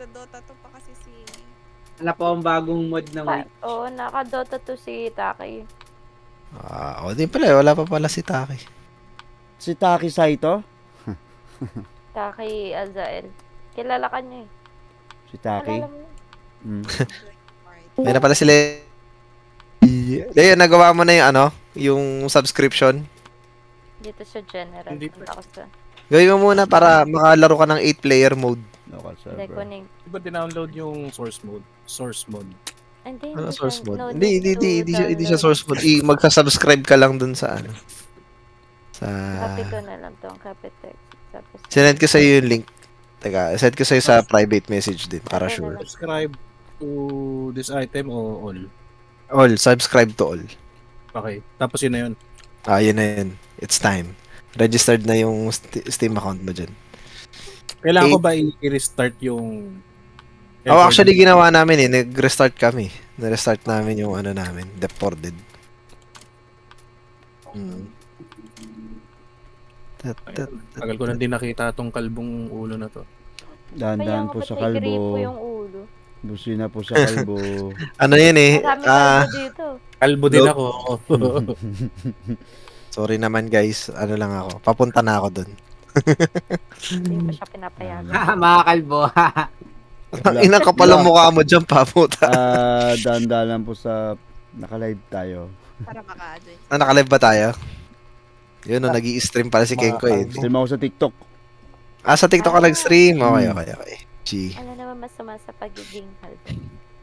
nagdo-Dota 2 pa kasi si... Wala po ang bagong mod ng Witch. Oo, naka-Dota 2 si Taki. O di pala, wala pa pala si Taki. Si Taki Saito? Taki Azael. Kilala ka niya eh. Si Taki? Alala mo yun. May na pala sila. Ayun, nagawa mo na yung ano, yung subscription. Dito sa general. Hindi Punta ko sa Gawin mo muna para makalaro ka ng 8-player mode. Local server. Deconing. Di ba dinownload yung source mode? Source mode. Hindi, Ano hindi source siya- mode? no Hindi, need to hindi siya download. source mode. Magsa-subscribe ka lang dun sa ano. Sa... Copy ko na lang tong copy text. Tapos, Sinend ko sa'yo yung link. Teka, send ko sa'yo sa private message din para Okay na sure. lang. Subscribe to this item o all? All, subscribe to all. Okay. Tapos yun na yun. Yun na yun. It's time. Registered na yung Steam account mo dyan. Kailangan ko Eight. ba i-restart yung... Actually, ginawa namin nag-restart kami. Na-restart namin yung ano namin, deported. Tagal ko na din nakita tong kalbong ulo na to. Dahan-dahan po sa kalbo. po yung ulo. Busi na po sa kalbo. Ano yun eh? Marami kalbo dito. Kalbo din ako. Sorry naman guys. Ano lang ako. Papunta na ako dun. Hindi mo siya pinapayagan. Mga kalbo. Inang kapal ang mukha mo dyan, paputa. Dahan-dahan po sa naka-live tayo. Para maka-join. Naka-live ba tayo? Yun, nag-i-stream pala si Kenko eh. Stream ako sa TikTok. Sa TikTok ka nag-stream? Okay. G. Ano naman masama sa pagiging kalbo?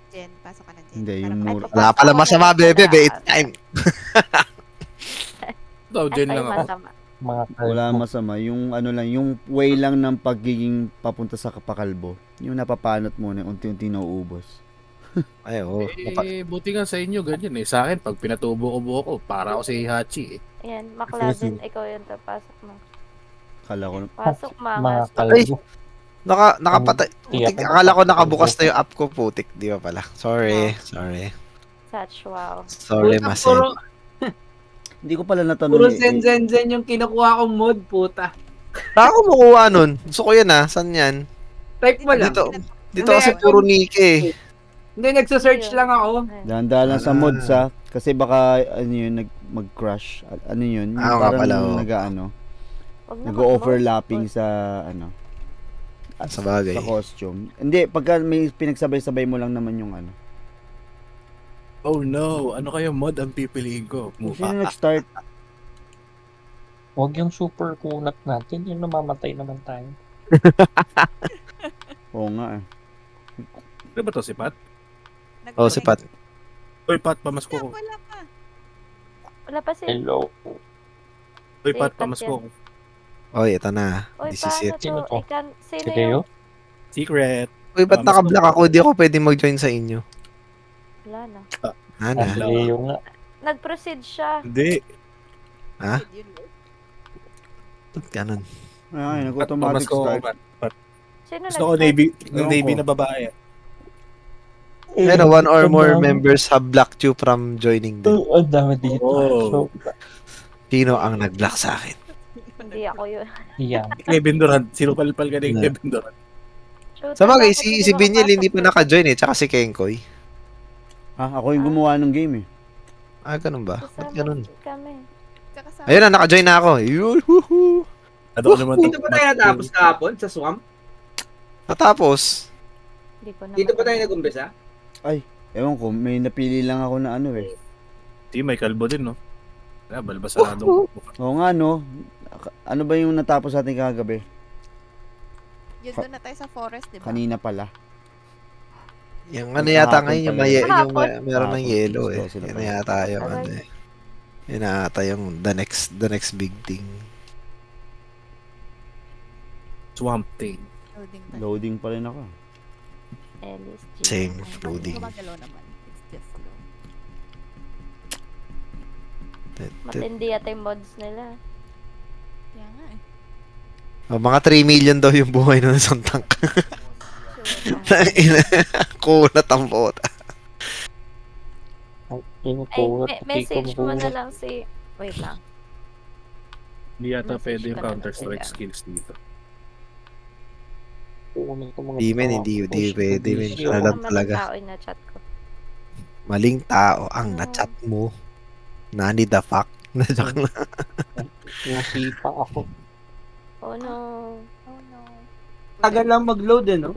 Jen, pasok ka na Jen. Hindi, Para yung maka- mura. Wala pala masama, bebe. It's time. Ito, dyan lang ako. Masama. Mga Wala masama. Yung ano lang, yung way lang ng pagiging papunta sa kapakalbo. Yung napapanot mo na unti-unti nauubos. Ay, oo. Buti nga sa inyo, ganyan eh. Sa akin, pag pinatubo ko buho ko, para ako si Hachi eh. Ayan, Macladen, ikaw yun to. Pasok mo. Kala ko, Pasok, mga mangas. kalbo. Nakapatay. Putik. Akala ko nakabukas na yung app ko, putik. Di ba pala? Sorry. Such wow. Sorry, Puta, Masen. hindi ko pala natanong. Puro zen yung kinukuha kong mod, puta. Saan ako makuha nun? Gusto ko yan Saan yan? Type mo lang. Dito kasi puro Nike eh. Hindi, nagsa-search lang ako. Dahan-dahan lang sa mods ha. Kasi baka ano yun, mag-crush. Ano yun? Yung nga parang pala, oo. nag-overlapping sa ano. Sa bagay. Sa costume. Hindi, pagka may pinagsabay-sabay mo lang naman yung ano. Oh no, ano kayo mod ang pipiliin ko? Kung sino nag-start? Huwag yung super kunat natin. Yung namamatay naman tayo. Oo nga eh. Ano ba to, si Pat? Si Pat. Uy, Pat, pamasko ko. Wala pa. Wala pa si... Hello. Uy, Si Pat, Pat pamasko ko. Oy, ito na. Uy, This is it. paano Sino to? to? Sino Si yung... Leo? Secret. Uy, ba't naka-block ako? Di ako pwede mag-join sa inyo. Wala na. Ana. Si Leo nga. Nag-proceed siya. Hindi. Ganun. Ay, Pat, nag-automatic pamasko ko, start. Pat. Sino Gusto ko nag-start? Navy na babae. Pero one or more members have blocked you from joining them. Ang dami dito. Oh. Sino ang nag-block sa akin? Hindi ako yun. Yan. Kevin Durant. Sino palpal ka ni Kevin Durant? Sa bagay, si Binyel hindi pa naka-join eh. Tsaka si Kenkoy. Ako yung gumawa ng game eh. Ganun ba? Ba't ganun? Kami. Kakasama. Ayun na, naka-join na ako. Yuhuhu. Ano naman Dito pa tayo natapos kahapon sa swamp? Natapos. Hindi ko na Dito pa tayo nag-umpisa? Ewan ko, may napili lang ako na ano eh. Di, may kalbo din, no? Balbasado. Oo nga no. Ano ba yung natapos natin kagabi? Yun doon na tayo sa forest, di ba? Kanina pala. Yung ano yata ngayon, yung, yung meron ng Kahapon. yellow eh. Sila Yan pala. yata yung ano eh. Yan yata yung the next big thing. Swamp Thing. Loading pa. Loading pa rin ako. Alice G. Same, loading. Gumagalaw naman. It's just slow. Matindi yata yung mods nila. Kaya nga eh. Mga 3 million daw yung buhay ng isang tank. Sure. Kunat ang bota. Ay, message mo na lang si... Wait lang. Hindi yata Message pwede yung ka na lang Counter-Strike sila. skills dito. Kunin ko mga Hindi men, tao. hindi Push pwede to men. DC. Ano lang Maling talaga. tao yung na-chat ko. Maling tao ang na-chat mo. Nani the fuck? Na-joke lang. Nasipa ako. Oh no. Oh no. Tagal lang mag-load eh, no?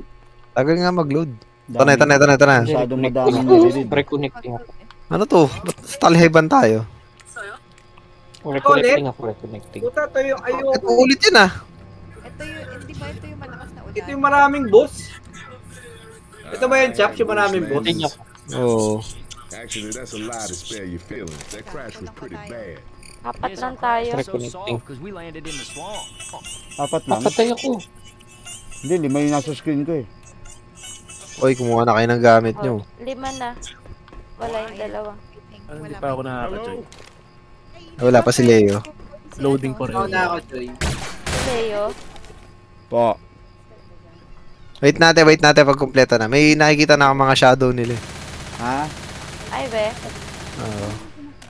Tagal nga mag-load. Ito Dami. na. Masyadong madaming nire-read. Reconnecting ako. Ano to? Ba't stalheban tayo? Reconnecting ako. Reconnecting. Puta, ito yung ayoko. Ito ulit yun ah. Ito yung, hindi ba ito yung malakas na ulan? Ito yung maraming boss. Ito ba yung Chaps, yung maraming boss? Tingnan ko. Oo. Actually, that's a lie to spare your feelings. That crash was pretty bad. Apat lang tayo. Reconnecting. Apat lang? Napatay ako. Hindi, 5 yung nasa screen ko eh. Oy, kumuha na kayo ng gamit nyo. 5 na. Wala yung dalawa. Ano, hindi pa ako nakaka-join. Wala pa si Leo. Loading pa rin. Ako na ako, Joy. Leo. Po. Wait natin pag kumpleto na. May nakikita na ako mga shadow nila. Ha? Ay, be. Oo.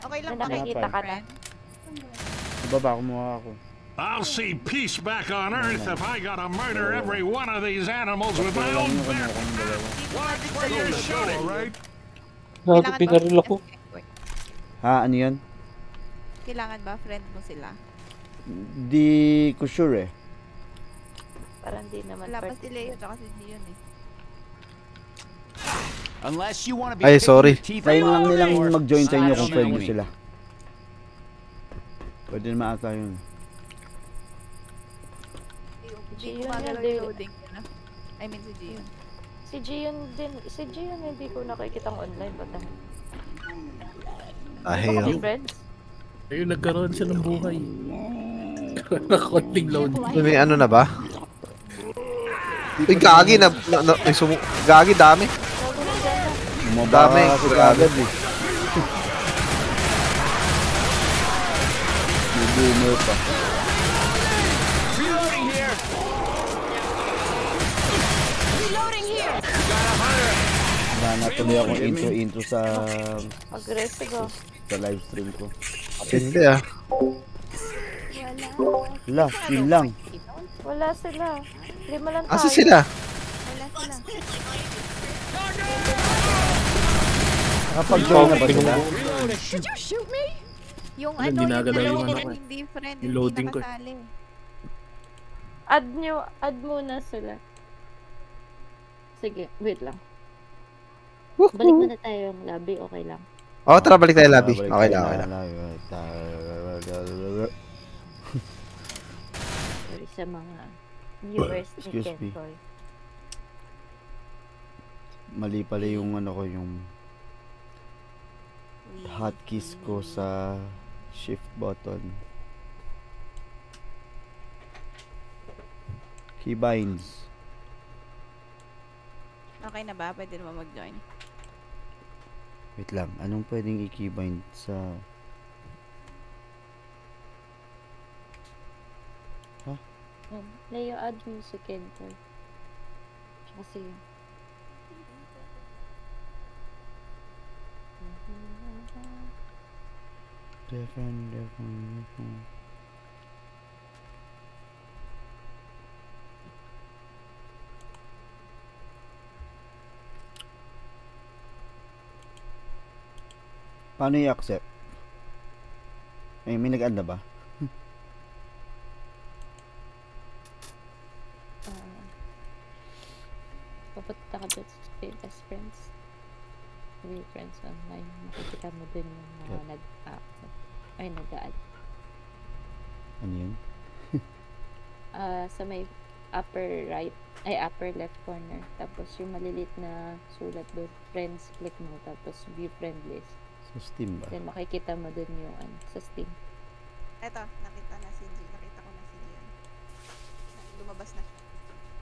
Okay lang May ba nakikita ka na. Ibaba, kumuha ako. I'll see peace back on Earth if I gotta murder every one of these animals with my own bare Watch where you're shooting, right? Gago, pinaril ako. Ha? Ano yun? Kailangan ba friend mo sila? Di ko sure eh. Parang di naman Wala pa part. si Leo tsaka si Gion eh. Unless you want to be Ay, sorry. Try lang nilang mag-join sa inyo kung friend mo sila. Pwede naman ata yun. Hindi Gion gumagalaw yun, yung loading nila. I mean si Gion. Si Gion din. Si Gion hindi ko nakikitang online. Ba't Ahay, Baka oh. friends? Ayun, nagkaroon siya ng buhay. Nakakonting load. May ano na ba? Uy, gagi na, gagi dami. Bumaba Dami, kasi grabe. agad eh. May boomer pa. Wala na tuloy akong intro sa Aggressive oh. live stream ko. Hindi ah. Wala, yun lang. Wala sila. 5 lang tayo. Asa sila? Wala sila. Nakapag-join na ba sila? Yung Wala, ano, hindi nagalaw yung yung ano ko eh. hindi friend, Yung hindi loading ko eh. nakasali. Add muna sila. Sige, wait lang. Balik muna tayo yung lobby, okay lang. Oo, tara balik tayo lobby. Babalik Okay tayo lang. na. Sorry sa mga viewers ni Excuse me. Kentoy. Mali pala yung ano ko, yung hotkeys ko sa shift button. Keybinds. Okay na ba? Pwede naman mag-join. Wait lang, anong pwedeng i-keybind sa... Leo, add mo si Kentoy. Kasi... Different. Paano i-accept? May nag-add na ba? Papunta ka doon sa best friends. Real friends online. Makikita mo dun yung mga Yep. nag-add. Ano yun? Sa may upper right, upper left corner. Tapos yung malilit na sulat doon, friends, click mo. Tapos view friend list. Sa Steam ba? Then makikita mo dun yung sa Steam. Eto, nakita ko na si Gion. Lumabas na siya.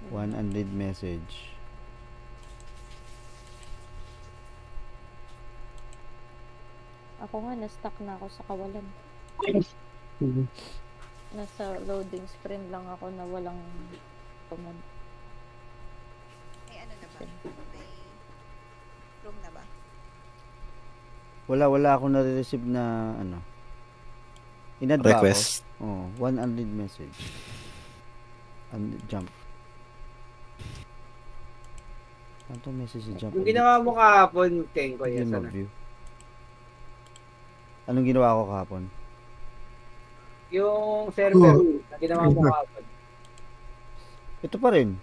One unread message. Ako nga, na-stuck na ako sa kawalan. Nasa loading screen lang ako na walang command. May ano na ba? May room na ba? Wala akong nare-receive na ano. In-add ba ako? Request. Oh, one unread message. Jump. Ano to message si Jump? Yung ginawa mo kahapon, Kenko, Hindi yan sana. mag-view. Anong ginawa ko kahapon? Yung server na ginawa mo kahapon. Ito pa rin.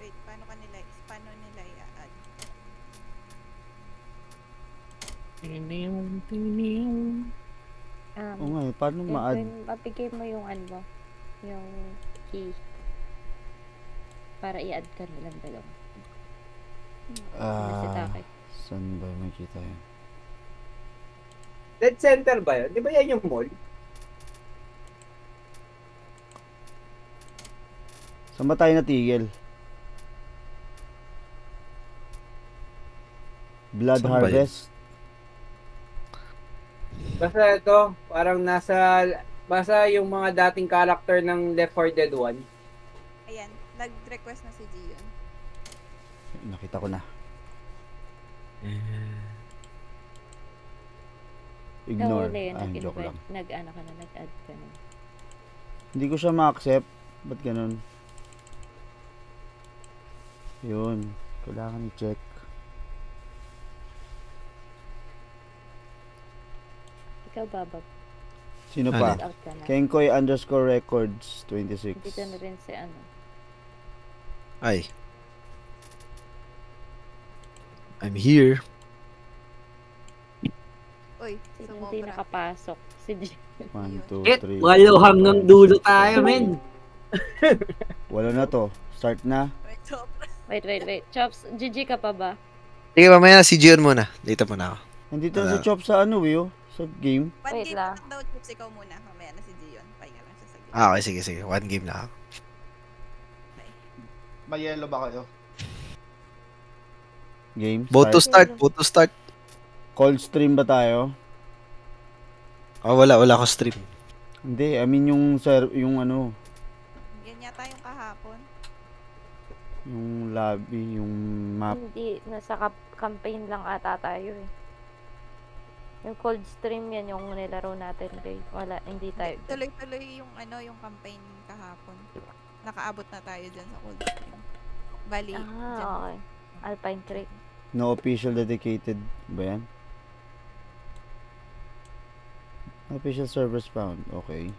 Wait, paano nila i-add? Oo nga eh, paano ma-add? Mapigay mo yung ano mo, yung key. Para i-add ka nilang dalawa. Nasa takay. Saan ba makita yun? Dead center ba yun? Di ba yan yung mall? Saan ba tayo natigil? Blood Saan ba yun? Harvest? Basta ito, parang basta yung mga dating character ng Left 4 Dead 1. Ayan, nag-request na si Gion. Nakita ko na. Ignore. Leon, Ay, joke lang. nag-ano ka na, nag-add ka na. Hindi ko siya ma-accept. Ba't ganun? Yun. Kailangan i-check. Ikaw, Babab. Sino Ano? pa? Out ka na. Kenkoy _records 26. Dito na rin si ano. Ay. I'm here. Uy, Sino hindi sumobra. nakapasok? Si G. 1, 2, Shit, 3. walo hanggang dulo tayo, men. Wala na to. Start na. Wait, sobra. Wait. Chops, GG ka pa ba? Sige, mamaya na si Gion muna. Dito muna ako. Nandito na si Chop sa ano, Wio? Sa game. One Wait game lang. lang daw, Chips, ikaw muna. Mamaya na si Gion. Pahinga lang siya sa game. Ah, okay, sige. One game na ako. May yellow ba kayo? Game. Vote to Start. start. Vote to start. Cold stream ba tayo? Oh, wala ko stream. Hindi, I mean yung ano, Yan yata yung kahapon. yung lobby, yung map. Hindi, nasa campaign lang ata tayo eh. Yung cold stream yan yung nilaro natin kay. Wala, hindi tayo. Tuloy-tuloy yung yung campaign kahapon. Nakaabot na tayo dyan sa cold stream. Bali, dyan. Okay. Alpine Creek. No official dedicated ba yan? No official servers found. Okay.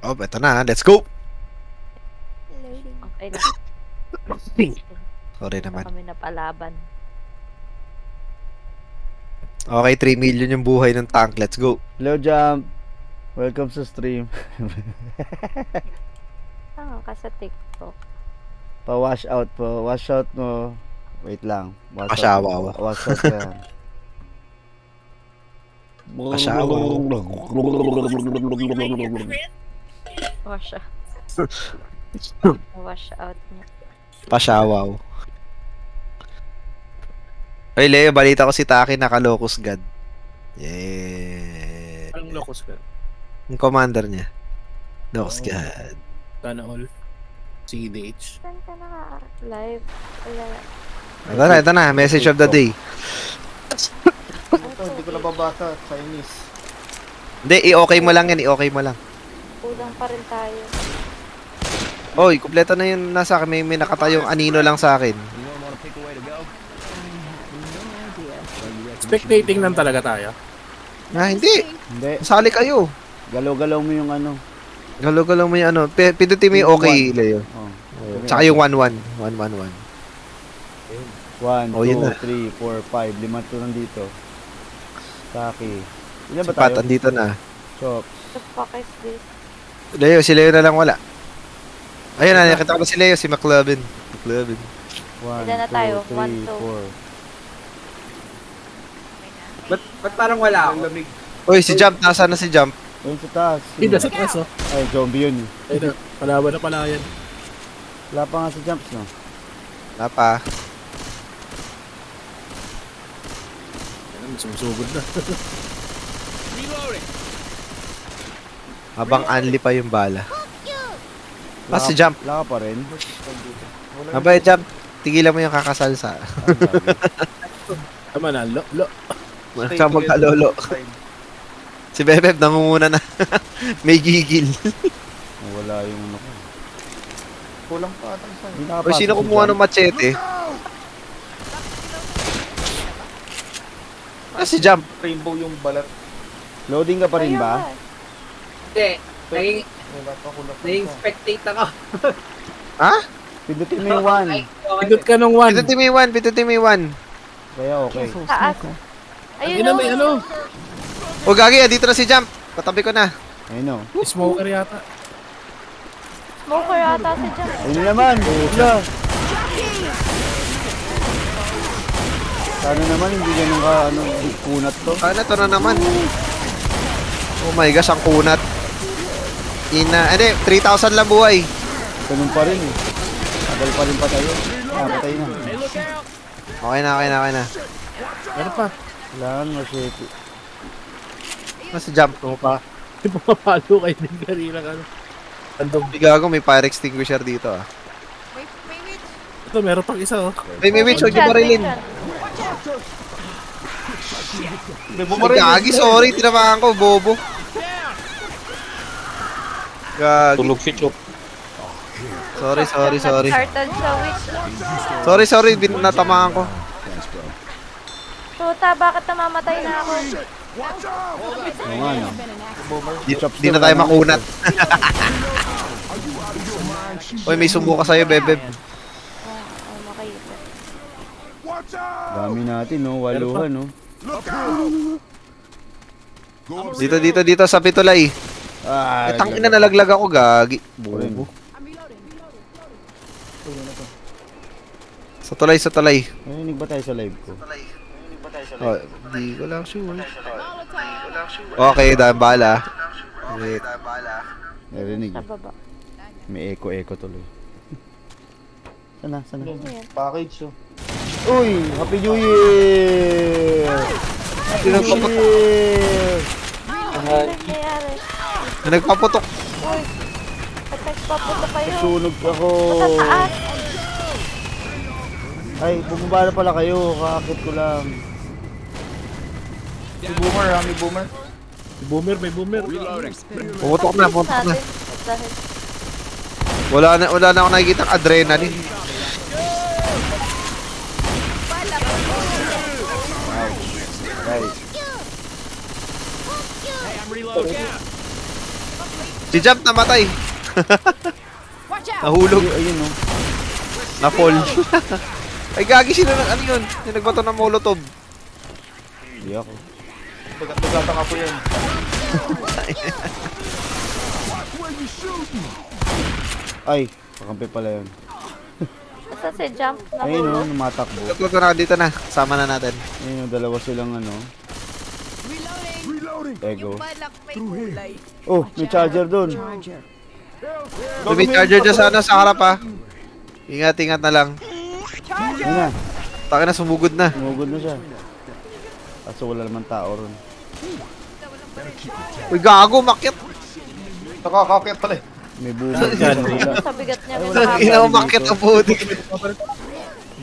Oh, eto na. Let's go! Okay lang. Sorry Baka naman. kami napalaban. Okay, 3 million yung buhay ng tank. Let's go. Hello, Jump. Welcome sa stream. Ka sa TikTok. Pa-wash out po. Wash out mo. Wait lang. Pasyawaw. Wash out yan. Pasyawaw. Wash out. Wash out mo. Pasyawaw. Hey, Leo, balita ko si Taki naka-locus god. Yeah. Anong locus ka? Yung commander niya. Locus god. Sana all. CDH. Saan ka naka-live? Ito na. Message of the day. Ito, hindi ko nababasa. Chinese. Hindi, i-okay mo lang yan. I-okay mo lang. Kulang pa rin tayo. Oy, kumpleto na yun nasa akin. May nakatayong anino lang sa akin. Spectating lang talaga tayo. Ah, hindi. Hindi. Sali kayo. Galaw-galaw mo yung ano. Galaw-galaw mo yung ano. Pindutin mo yung okay, Leo. Oh. Tsaka yung 1-1. 1-1-1. 1, Oh, yun 2, na. 3, 4, 5. 5 to nandito. Taki. Ilan Si ba Pat, tayo? andito na. Chop. The fuck is this? Leo, si Leo na lang wala. Ayun na, nakita ko na si Leo, si McLovin. McLovin. 1, Ilan na tayo? 2, 1, 3, 2. 4. Ba't parang wala ako? Oy, si Jump, nasaan na si Jump? Ayun sa taas. Hindi, nasa taas oh. Ay, zombie yun. Ayun na, palaban na pala yan. Wala pa nga sa jumps, no? Wala pa. Sumusugod na. Habang unli pa yung bala. Si jump. Wala ka pa rin. Abay, jump. Tigilan mo yung kakasalsa. Tama na, lo. Wala kang magkalolo. Si Bebeb nangunguna na. May gigil. Wala yung ano ko. Kulang pa ata sa O sino kumuha ng machete? Si jump. rainbow yung balat. Loading ka pa rin ba? Hindi. Naging, Wala pa kulang. naging spectate ako. Ha? Pindutin mo yung 1. Pindot ka ng 1. Pindutin mo yung 1. Kaya okay. Taas. Ayun Ayun na, may ano. O gagi, dito na si jump. Katabi ko na. Ayun o. Smoker yata. Smoker ata si Jump. Ayun na naman. Wala. Sana naman hindi ganun ka kunat to. Ano to na naman? Oh my gosh, ang kunat. Hindi, 3,000 lang buhay. Ganun pa rin eh. Tagal pa rin patay yun. Patay na. Okay na. Ano pa? Kailangan machete. Si jump. Ano pa? Hindi pumapalo kayo din kanina ka. Andong. Bigago, may fire extinguisher dito ah. May witch. Ito, meron pang isa oh. May witch, huwag niyo barilin. Gagi, sorry, tinamaan ko, bobo. Gagi. Tulog si Chop. Sorry. Started sa witch. Sorry, natamaan ko. Tuta, bakit namamatay na ako? Oo nga no. Di na tayo makunat. Uy, may sumbo ka sa'yo, Bebeb. Makita. Dami natin no. Waluhan no. Dito sa pitulay. Tangina, nalaglag ako, gagi. Bobo. Sa tulay. Narinig ba tayo sa live ko? Oh, di ko lang sure. Okay, dahil bala. Wait. Narinig. Sa baba. May echo tuloy. Sana. Package oh. Uy! Happy New Year! Happy New Year! Ano nangyayari? Nagpaputok. Uy! Ba't nagpapunta kayo? Sunog ako! Sa taas! Ay, bumaba na pala kayo. Kakakit ko lang. May boomer ha, may boomer. May boomer. Pumutok na. Natin. Dahil Wala na ako nakikita adrenaline. Guys, Si Jump namatay. Nahulog. ayun no. Na-fall. Ay gagi, sino ano yun? Yung nagbato ng molotov. Hindi ako. Bagat-bagatang ako yan. Ay, kakampi pala yun. basta si Jump na Ayun no, hulog. numatakbo. Dito na. Sama na natin. Ayun no, dalawa silang ano. Ego. Yung balak may kulay. Oh, may charger dun. May charger dyan sa harap ha. Ingat na lang. Ayun na, Taka na, sumugod na. tumugod na siya. Kaso wala naman tao ron. Uy, gago, makyat. Nakakakit pala eh. May boomer sa kabila. Sa bigat niya may Tangina nakakita. mo, makyat ang putik.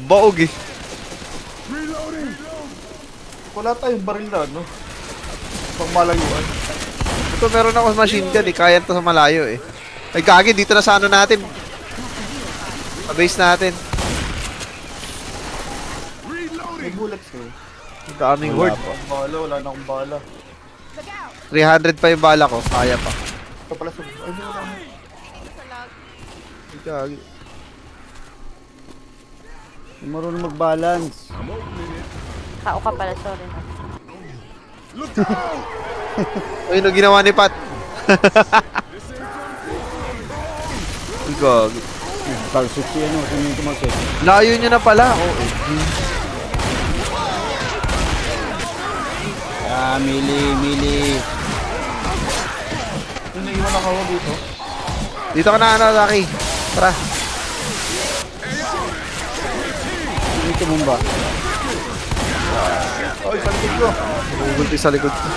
Baog eh. Wala tayong baril na no? Pang malayuan. Ito meron ako machine gun eh. Kaya to sa malayo eh. Ay gagi, dito na sa ano natin. Sa base natin. May bullets eh. Ang daming horde. Wala na akong bala. 300 pa yung bala ko. Kaya pa. Ito pala sa... Ay, hindi wala na. Sa lag. Ay gagi. Hindi marunong mag-balance. Tao ka pala, sorry. Ay, ano ginawa ni Pat? Ay gagi. Talsik siya no, sino yung tumalsik? Layo nyo na pala. Oh, Mili. Yung naiwan ako dito. dito ka na ano, Lucky. Tara. Dito mo ba? Ay, sa likod ko. Gugulti sa likod ko.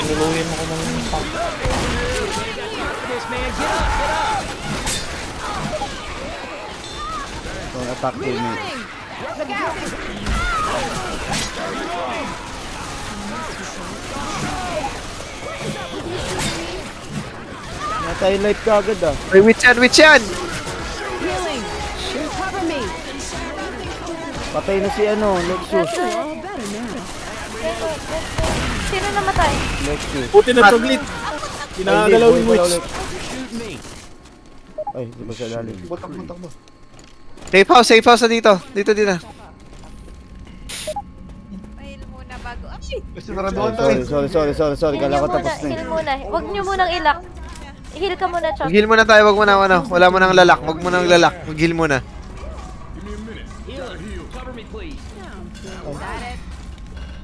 Tinuluyan ako ng tank. Don't attack me. Natay life ka agad ah. Ay, witch yan! Patay na si ano, Lexus. Sino namatay? Lexus. Puti na tuglit. Pinagalaw yung witch. Ay, di ba sa lalim? Butak mo. Safe house na dito. Dito. Mahil muna bago. Ay! Kasi naraduan tayo. Sorry. Kala ko tapos na eh. Heal muna. Huwag nyo munang ilak. I-heal ka muna, Chop. Mag-heal muna tayo, wag mo na ano. Wala mo nang lalak. Wag mo nang lalak. Mag-heal muna.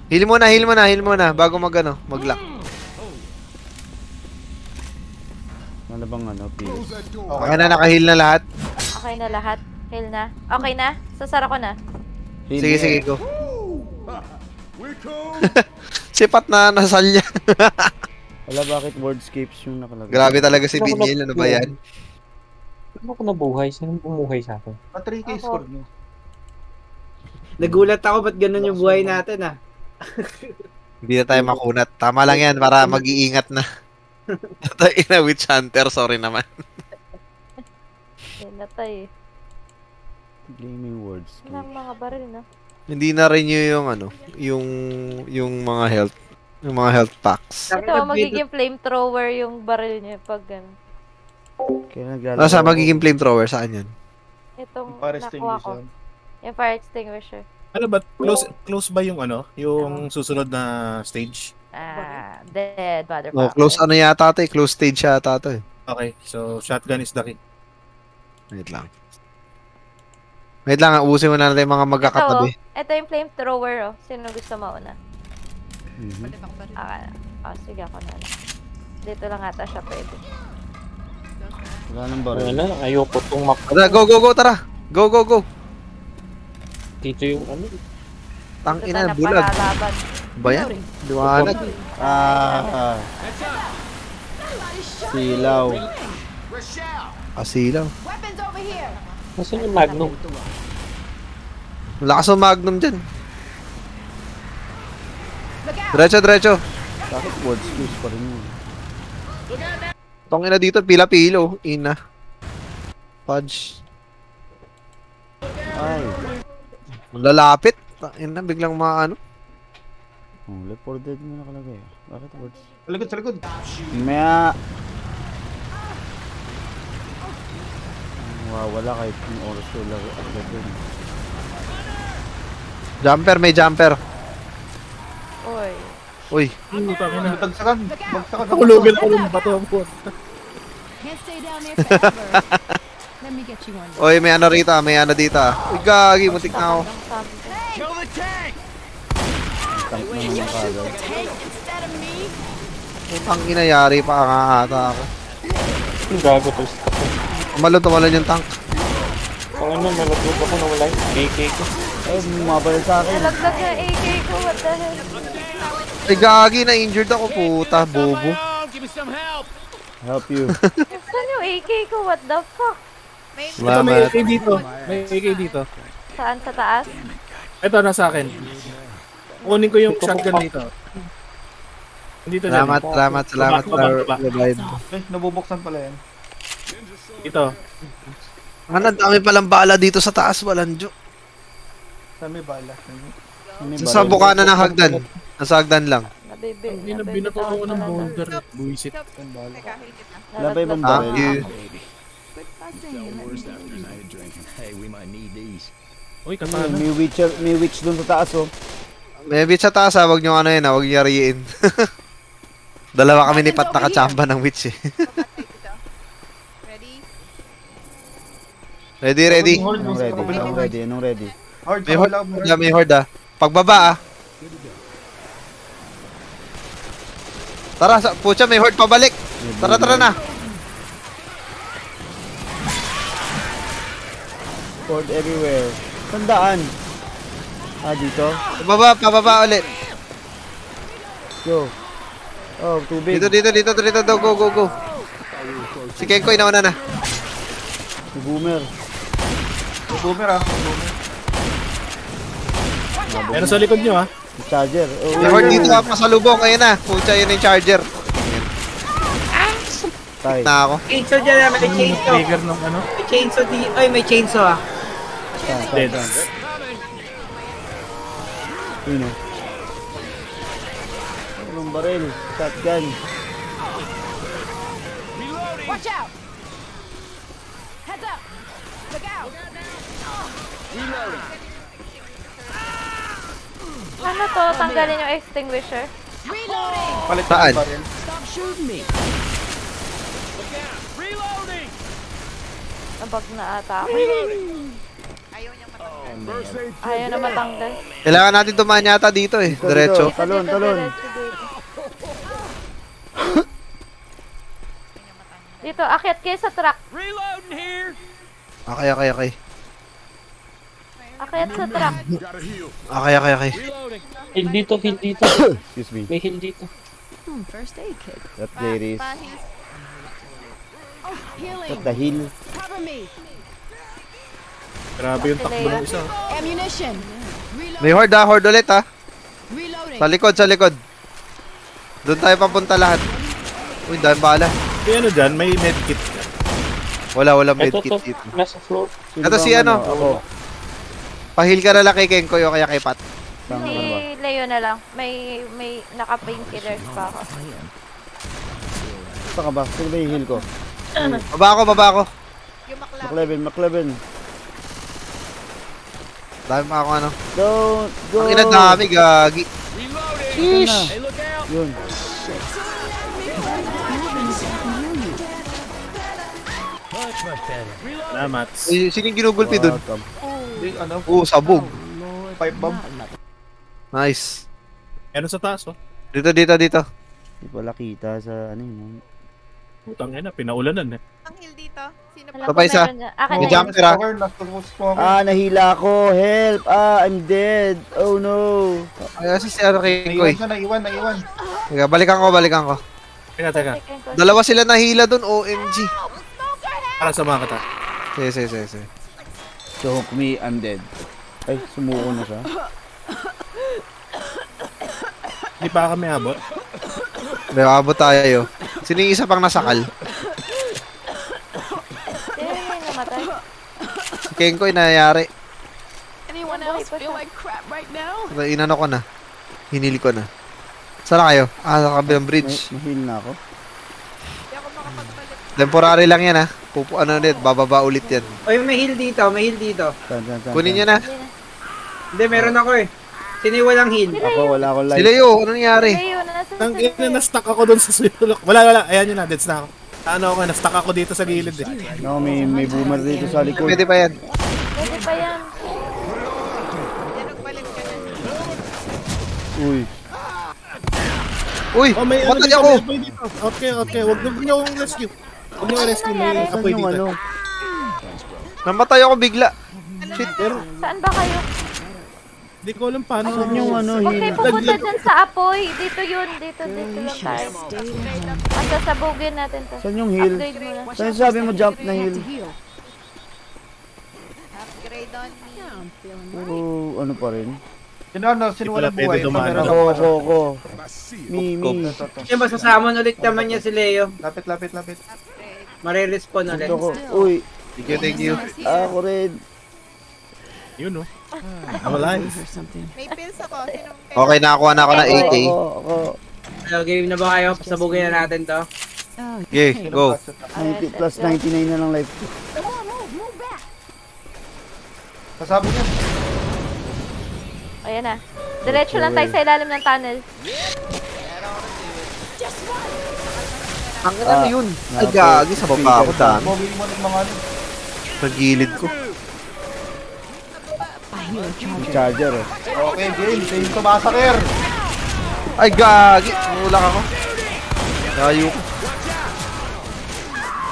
Heal muna bago mag-lock. Ano bang ano, please? Okay na, naka-heal na lahat. Okay na lahat. Heal na. Okay na? Sasara ko na. Sige, go. Sipat na nasalya. Wala, bakit wordscapes yung nakalagay? Grabe talaga si Binyel, ano ba yan? Ano ko nabuhay? Sino bumuhay sa akin? 3K score nyo. Nagulat ako, ba't ganun yung buhay natin ah? Hindi na tayo makunat. Tama lang yan para mag-iingat na. Tayo na witch hunter, sorry naman. Natay eh. Gaming wordscape. Ilang mga baril na. Hindi na rin yung ano, yung mga health. Yung mga health packs. Ito, magiging flamethrower yung baril niya pag ano. Kaya naglalaro Nasa ako. magiging flamethrower, saan yan? Itong Para nakuha ko. extinguisher. Yung fire extinguisher. Ano ba? Close ba yung ano? Yung susunod na stage? Dead motherfucker. No, close ano yata ito eh. Close stage yata ito eh. Okay, so shotgun is the key. Wait lang, ubusin mo na natin yung mga magkakatabi. Ito yung flamethrower oh. Sino gusto mauna? Mhm. Sige ako na lang. Dito lang ata siya pwede. Wala nang baril. Wala, ayoko tong map. Tara, go, tara. Go. Dito yung ano. Tangina, bulag. Palalaban. Ba yan? Liwanag. Silaw. Asilaw. Nasaan yung Magnum? Lakas ng Magnum dyan. Diretso. Bakit wordscapes pa rin yun? Tangina dito, pila-pilo. Ina. Fudge. Ay. Ang lalapit. Ina, biglang maano. Oh, Left 4 Dead mo nakalagay. Bakit words? Sa likod. Maya. Wala kahit yung oras ko laro agad dun. May jumper. Uy. Tangina. Bagsakan. Nakulugan ako ng bato ang puwan. Uy, may ano rito, may ano dito. Uy, gagi, muntik na ako. Tank naman yung kagad. Ang inayari pa nga ata ako. Yung gago to. Tumalon yung tank. Kung ano, nalagot ako na wala yung AK ko. Ay, mabalik sa akin. Nalaglag yung AK ko. What the hell? Ay, gagi, na-injured ako, puta, bobo. Help you. Saan yung AK ko? What the fuck? Ito, may AK dito. May AK dito. Saan? Sa taas? Ito, nasa akin. Kunin ko yung shotgun dito. Dito dyan. Salamat Baba. for revive. Nabubuksan pala yan. Ito. Ang dami palang bala dito sa taas, walang jo. Saan may bala? Sa bukana ng hagdan. Nasa hagdan lang. Hindi na binato ako ng boulder. Buisit. Teka, heal kita. Labay bang Thank baril? you. Uy, Ayun, katana. may witch dun sa taas oh. May bit sa taas ha, wag nyo ano yun ha, wag nyo yariin. Dalawa kami ni Pat nakachamba ng witch eh. Ready? Ready? Anong ready? Hard, May horde, may horde ah. Pagbaba ah. Tara, pucha, may horde pabalik. Tara na. Sword everywhere. Tandaan. Dito. Pababa ulit. Go. Oh, tubig. Dito. Go. Si Kenko, inauna na. Si Boomer. Boomer ah. Boomer. Meron sa likod nyo, ha? Si Charger. Oh, Si Horde dito pasalubong. Ayun na. Pucha, yun yung charger. Tay. Na ako. Chainsaw dyan na, may chainsaw. Trigger ng ano? May chainsaw dito. Ay, may chainsaw ah. Dead. Yun o. Anong baril? Shotgun. Watch out! Heads up! Look out! Ano to? Tanggalin yung extinguisher. Reloading! Palit Saan? pa rin. Stop shooting me! Reloading! Nabag na ata ako. Ayaw niyang matanggal. Ayaw na matanggal. Kailangan natin tumahan yata dito eh. Diretso. Talon. Dito, akyat kayo sa truck. Okay. Akyat sa truck. Okay. Heal dito. Excuse me. May heal dito. First aid kit. That there is. Healing! What the hell? Cover me! Grabe yung takbo ng isa. Ammunition! May horde ulit ha. Reloading! Sa likod. Doon tayo papunta lahat. Uy, dahil bala. May ano dyan? May medkit. Wala Ito medkit to. dito. Nasa floor. Ito si ano? Ako. Pahil ka na lang kay Kenko o kaya kay Pat. Saan Si ka ba? Leo na lang. May naka-painkillers pa ako. Saan ka ba? Sino ba yung heal ko? Baba ako. Yung maklap. McLevin. Dami pa ako ano. Don't go. Ang inadami, gagi. Sheesh. Yun. Salamat. Sino yung ginugulpi dun? Welcome. Di, ano? Sabog. Pipe bomb. Nice. Meron sa taas, oh. Dito. Hindi pala kita sa ano yun. Putang ina, pinaulanan eh. Ang heal dito. Sino Alam pa? ko Papay isa. meron dyan. Akin May na jump. yun. Tira. Last smoker. Nahila ako. Help. I'm dead. Oh no. Ay, si ano Kenko eh. Naiwan. Teka, balikan ko. Teka. Dalawa sila nahila dun, OMG. Para sa mga kata. Sige. Choke me. I'm dead. Ay, sumuko na siya. Hindi pa kami abot. May abot tayo. Sino yung isa pang nasakal? Sino yung namatay? Si Kenko yung nangyayari. Anyone else feel like crap right now? Inano ko na. Hinili ko na. Saan na kayo? Sa kabilang bridge. Mahil na ako. Hindi ako makapagpalit. Temporary lang yan ha. Ulit, bababa ulit yan. Oy, may heal dito. Saan? Kunin nyo na. Hindi, meron ako eh. Sino yung walang heal? Ako, wala akong life. Si Leo, ano nangyari? Leo, nasa Nang ina, na-stuck ako doon sa switulok. Wala. Ayan yun na, deads na ako. Ano ako, na-stuck ako dito sa gilid eh. No, may boomer dito sa likod. Pwede pa yan. Pwede pa yan. Yan, nagpalit ka na. Uy. Uy, Oh, may ano matay dito, ako. may apoy dito. Okay. Huwag niyo akong rescue. Huwag niyo akong rescue, may Saan apoy yung dito. ano? Namatay ako bigla. Shit. Saan ba kayo? Hindi ko alam paano. Saan yung ano? Huwag kayo Heal? pupunta dyan sa apoy. Dito yun. Dito lang tayo. Masasabugin natin to. Saan yung heal? Upgrade mo na. Saan sabi mo jump na heal? Upgrade on me. Puro ano pa rin? Sino Hindi pala walang pwede buhay? dumaan. Meron Ako. Me. Yung masasamon ulit naman niya si Leo. Lapit. Marirespond ulit. Ito ko. Uy. Thank you. Ako rin. Yun, no? I'm alive. May pills ako. Sino? Okay, nakakuha na ako ng AK. Ako. So, game na ba kayo? Pasabugin na natin to. Okay, go. 90 plus 99 na lang life. Kasabi niya. Ayan na. Diretso lang tayo sa ilalim ng tunnel. Ang ano yun? Ay, gagi, sa baba ako dami. Bumili mo ng mga ano. Sa gilid ko. May charger eh. Okay, game. Chainsaw Massacre. Ay, gagi. Mulak ako. Layo ko.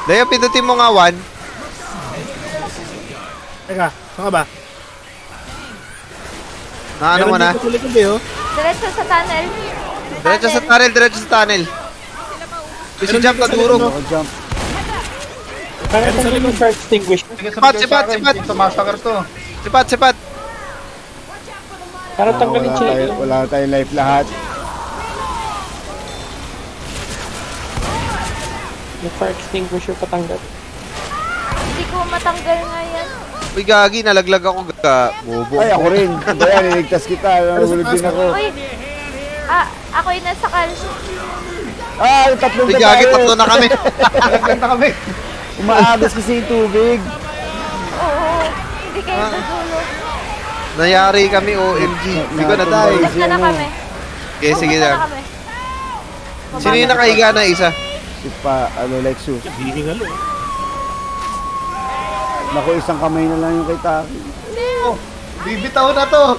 Leo, pindutin mo nga 1. Teka, saan ka ba? Naano mo na? Dito sa likod eh, oh. Diretso sa tunnel. Diretso sa tunnel, diretso sa tunnel. Kasi jump na durog. Ako jump. Kaya tanggalin yung fire extinguisher. Sige, Sipat, sabi kayo sipat, sa akin, sipat. Team Sumasakar to. Sipat, sipat. Para tanggalin siya. Wala tayong life lahat. Yung fire extinguisher patanggal. Hindi ko matanggal nga yan. Uy, gagi, nalaglag ako. Bobo. Ay, ako rin. Kaya niligtas kita. Nahulog din ako. Uy! Ako yung nasakal. Yung tatlong Uy, na gagi, tayo. tatlo na kami. Naglag na kami. Umaagos kasi yung tubig. Oo. Hindi kayo dudulo. Nayari kami, OMG. Hindi ko na tayo. Basta na kami. Okay, sige Basta na lang. kami. Sino yung nakahiga na isa? Si pa, like Sue. Hihingal eh. Naku, isang kamay na lang yung kay Taki. Bibitaw na to.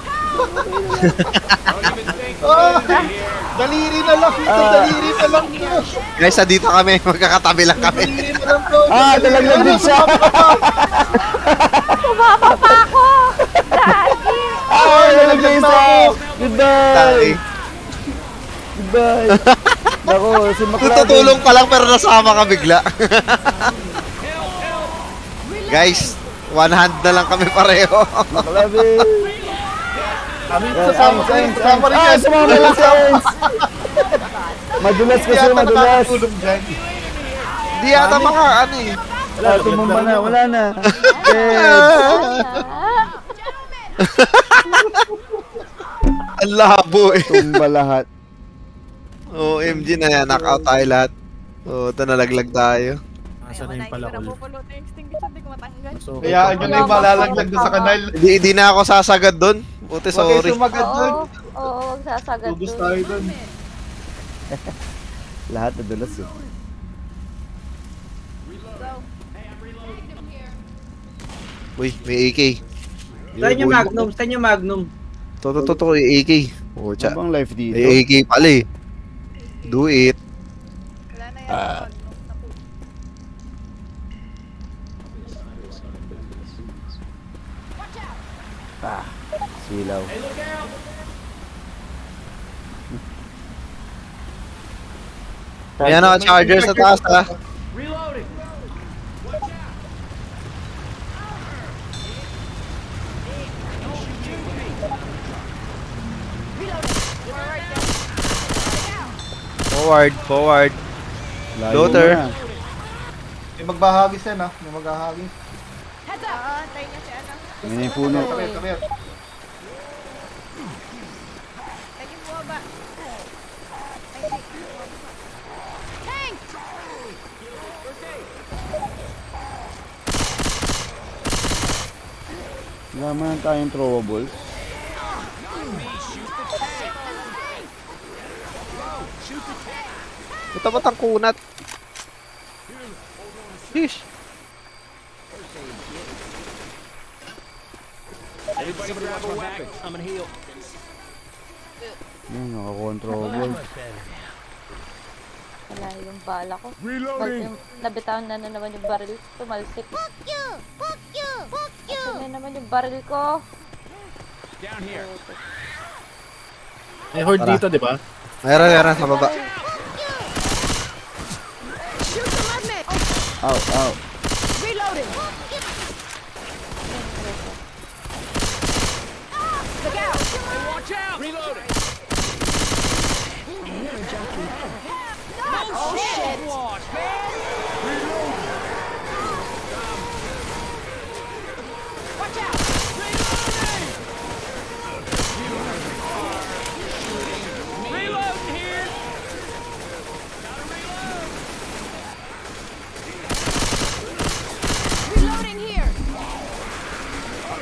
Daliri na lang ito. Daliri na lang ito. Guys, dito kami. Magkakatabi lang kami. Daliri na lang to. Dalaglag din siya. Sumama pa ako! Lagi! Dalaglag isa. Goodbye. Tari. Goodbye. Naku, si McLaren. Tutulong pa lang pero nasama ka bigla. Guys, one hand na lang kami pareho. McLaren. Sasama rin yan. Sumama lang sa Ernst. Madulas kasi, madulas. Di yata mga ano eh. Tumumba na, wala na. Ang labo eh. Tumba lahat. OMG na yan, knockout tayo lahat. Ito nalaglag tayo. Asa na yung pala ko. Kayaan nyo na yung malalaglag doon sa kanal. Hindi na ako sasagad doon. Buti, Huwag kayo sorry. sumagad doon. Oo, huwag sasagad Tubos dun. tayo doon. Lahat nadulas eh. Uy, may AK. Saan yung Magnum? Saan yung Magnum? Totoo, AK. Pucha. Habang life dito. May AK pala eh. Do it. Silaw. Ayan o, charger sa taas ha. Forward. Layo Loader. mo na. May magbahagis yan ha. May maghahagis. Yan yung puno. Come here. Wala man tayong throwables. Ito ba't ang kunat? Sheesh. Yan, nakakontrol. Wala yung bala ko. Reloading! Nabitawan na naman yung baril. Tumalsik. Fuck you! Ito na naman yung baril ko. May horde Tara. dito, di ba? Meron, sa baba. Ow.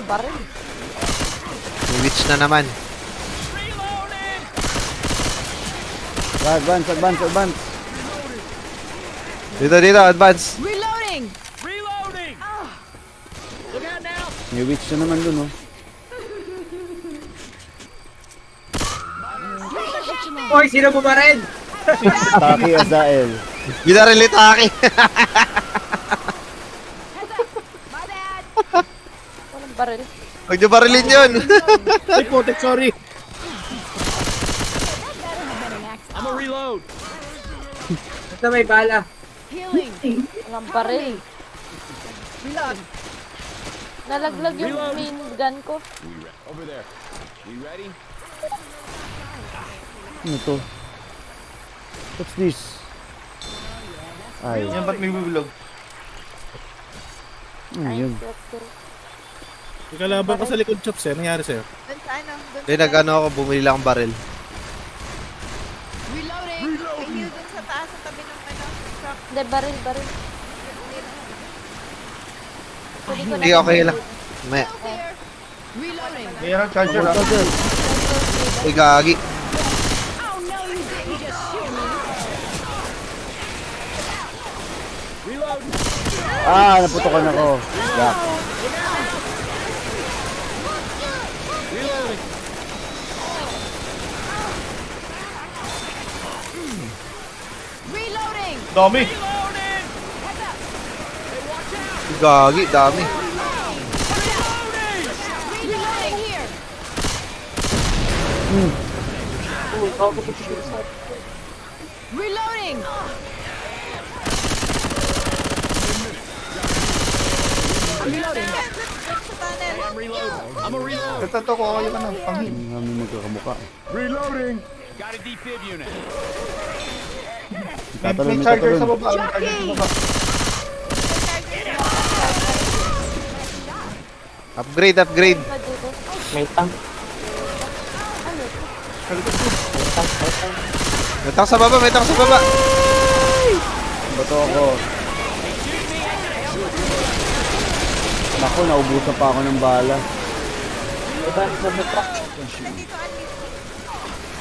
Baril. May witch na naman. Advance. Dito, advance. May witch na naman dun, oh. Hoy, sino bumaril? Taki Azael. Ginarelitake. Wala Baril. Huwag niyo barilin yun. Ay, putik, sorry. I'm a reload. Basta may bala. Walang baril. Nalaglag yung main gun ko. Over there. We ready? Ano to? What's this? Ay. Yan, ba't may bubilog? Ano yun? May kalaban ka sa likod, Chops eh. Nangyari sa'yo? Doon sa ano? Doon Hindi, nag-ano ako, bumili lang ang baril. Reloading! May heal doon sa taas sa tabi ng ano. Truck. Hindi, baril. Pwede ko Hindi, okay lang. May, May yan ang charger ah. ay, gagi. Ah, naputokan ako. Yak. Dami. Gagi, dami. Reloading! Ito ko ako yung ano, panghin. Ang kami magkakamukha. Reloading. Got a defib unit. May charger sa baba. May charger sa baba. Upgrade. May tank. May tank sa baba. Bato ako. Naku, naubusan pa ako ng bala.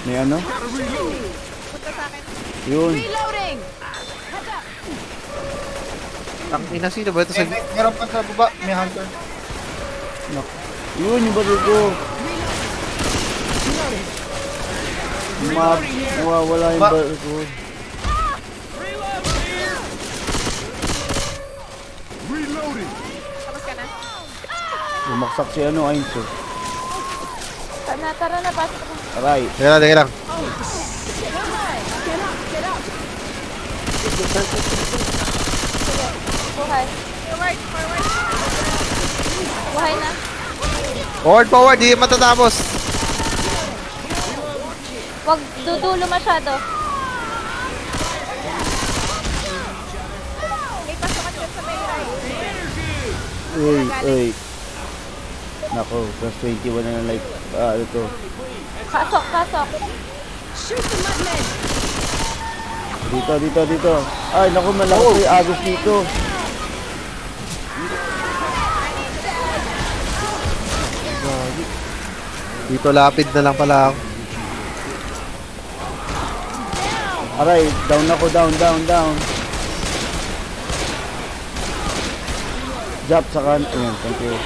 May ano? Punta sa akin. Yun. Reloading! Ang ina, sino ba ito sa... Meron pa sa baba. May hunter. Naku. Yun, yung baril ko. Mawawala yung baril ko. Tapos ka na. Lumaksak si ano, Ainso. Tara na, pasok ko. Aray. Teka lang. Buhay. Buhay na. Forward, di matatapos. Huwag dudulo masyado. May pasukan dyan sa may right. Uy. Nako, plus 21 na ng life. Ito. Pasok. Dito. Ay, naku, malaki yung agos dito. Dito lapid na lang pala ako. Aray, down ako, down. Jump sa kan. Ayan, thank you.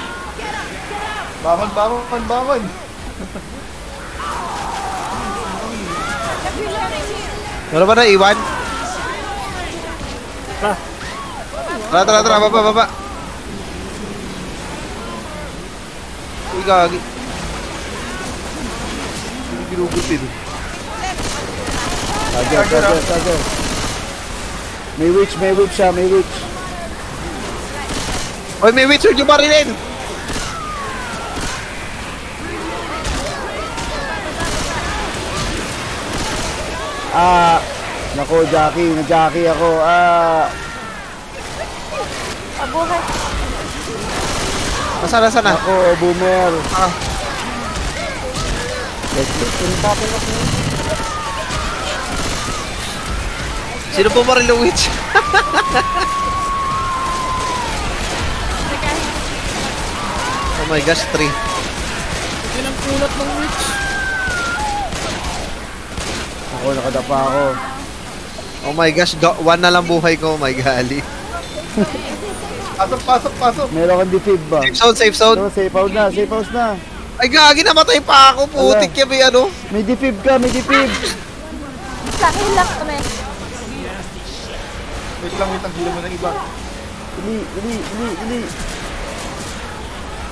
Bangon. Meron ba na iwan? Tara, baba. Uy, gagi. Ginugutin. Charger. May witch siya. Oy, may witch, huwag niyo barilin! Nako, na-jockey ako. Buhay. Nasaan na? Ako, boomer. Sino po baril ng witch? Oh my gosh, 3. Hindi lang kulat ng witch. Ako, nakadapa ako. Oh my gosh, 1 na lang buhay ko, oh my gali. Pasok. Meron kang defib ba? Safe zone. So, safe house na. Ay, gagi, namatay pa ako, putik yan, may ano. May defib ka. Sa akin lang kami. Wait lang, hila mo ng iba. Ili.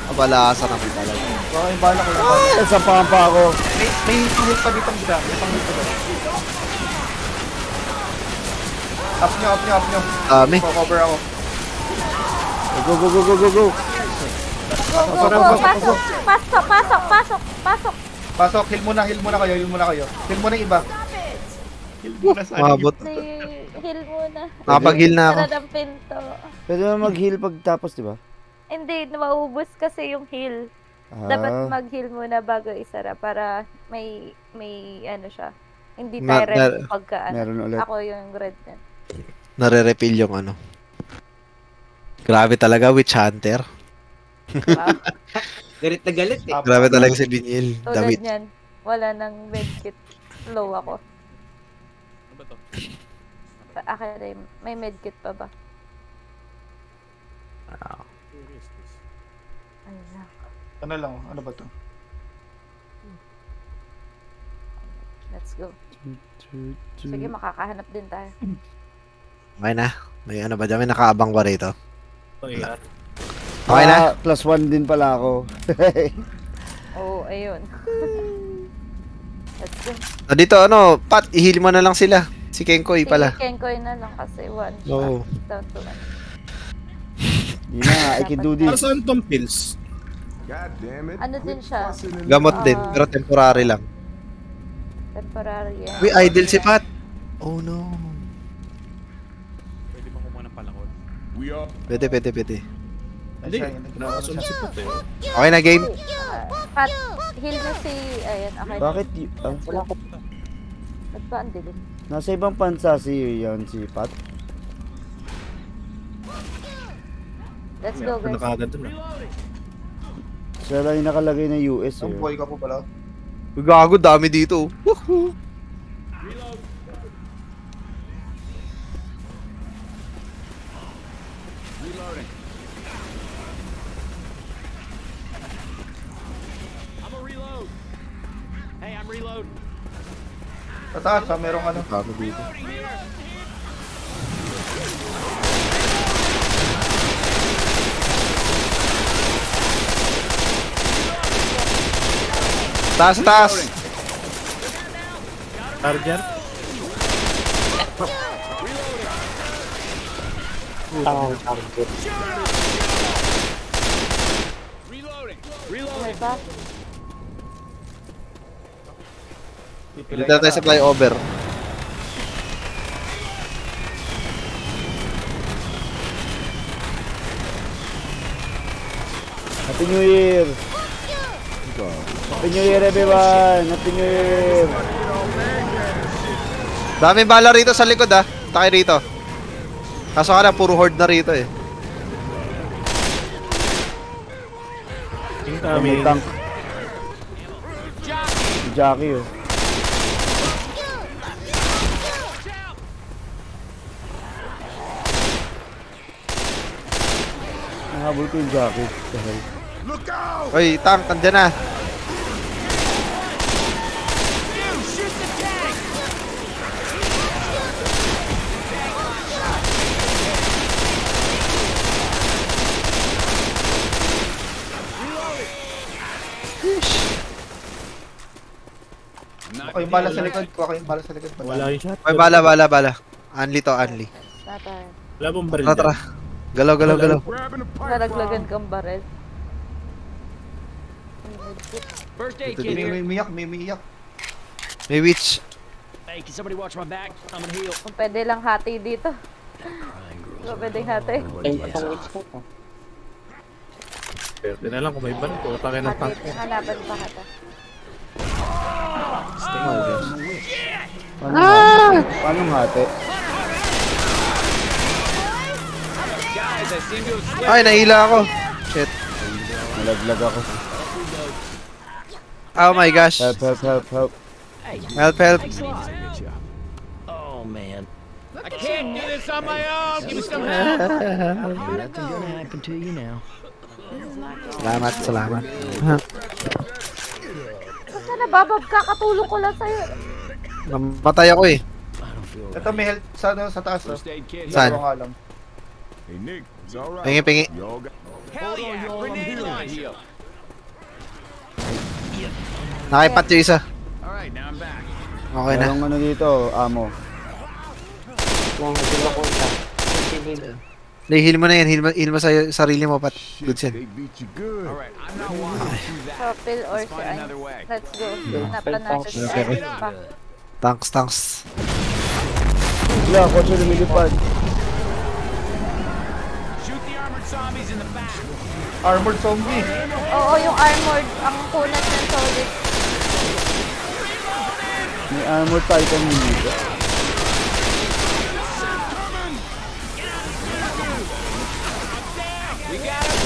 Kabalasa naman talaga. Baka yung bala ko lang. Sampahan pa ako. May heal pa dito ang gila. May pang-heal pa doon. Up nyo. Dami. Cover ako. Go, go, go, go, go, go. Pasok. Pasok, heal muna kayo. Heal muna yung iba. Heal muna sa Umabot. Heal muna. Nakapag-heal na ako. Sarad ang pinto. Pwede naman mag-heal pagtapos, di ba? Hindi, maubos kasi yung heal. Dapat mag-heal muna bago isara para may ano siya. Hindi tayo red pagka ano. Meron ulit. Ako yung red na. Nare-refill yung ano. Grabe talaga, Witch Hunter. Wow. Galit na galit eh. Grabe talaga si Binyel. Tulad Dawit. niyan, wala nang medkit. Low ako. Ano ba to? Akin may medkit pa ba? Ano lang, ano ba to? Let's go. Sige, makakahanap din tayo. Okay na. May ano ba dyan? May nakaabang ba rito? Okay. Okay na? +1 din pala ako. Oo, ayun. Let's go. Dito ano, Pat, i-heal mo na lang sila. Si Kenkoy pala. Si Kenkoy na lang kasi one shot. Oo. Down to one. Di na, I can do Para this. saan tong pills? Ano din siya? Gamot din, pero temporary lang. Temporary yan. Uy, idle si Pat. Oh no. Pwede ba kumuha ng palakot? Pwede. Hindi. Nakasum si Pat eh. Okay na game? Pat, heal na si... Ayan, okay. Bakit? Ba't ba ang dilim? Nasa ibang bansa si Pat. Let's go, Ano guys. kagad dun ah. Siya lang yung nakalagay na US eh. Ang boy ka po pala. Gago, dami dito. Woohoo! Tataas ha, merong ano. Dami dito. Taas! Charger? Okay ba? Dito na tayo sa flyover. Happy New Year! Happy New Year everyone! Happy New Year! Daming bala rito sa likod ah. Takay rito. Kaso ka na, puro horde na rito eh. May tank. Si Jackie oh. Nahabol ko yung Jackie. Dahil. Oy, tank, andyan na. Kuha yung bala sa likod. Wala yung shot. Oy, bala. Unli to, unli. Tatay. Wala bang baril Tara. dyan? Galaw. Nalaglagan kang barel. First aid Ito kit dito. here. May umiiyak. May witch. Hey, can somebody watch my back? I'm gonna heal. Kung pwede lang hati dito. Kung pwedeng hati. Pwede na lang kung may baril. Putakin ng tank. Hati, hanapan pa hata. Paano hati? Guys, I seem to have slipped. Ay, nahila ako. Shit. Nalaglag ako. Oh my gosh. Help. Help. Thanks a lot. Oh man. I can't do this on my own. Give me some help. Nothing gonna happen to you now. Salamat. Basta nababab ka, katulong ko lang sa'yo. Namatay ako eh. Ito may health sa taas. First aid kit. Saan? Dalawa nga lang. Pingi. Hell yeah, grenade Nakipat yung isa. Alright, now I'm back. Okay na. Merong ano dito, amo. Heal mo na yan. Heal mo sa sarili mo, Pat. Good yan. Alright, I'm not walking through that. Kapil or Let's si find Ains. another way. Let's go. Hanapan natin si Okay. Ains pa. Tanks. Wala, kotse lumilipad. Shoot the armored zombies in the back. Armored zombie. Oo, yung armored. Ang kunat ng solid. May armor titan dito.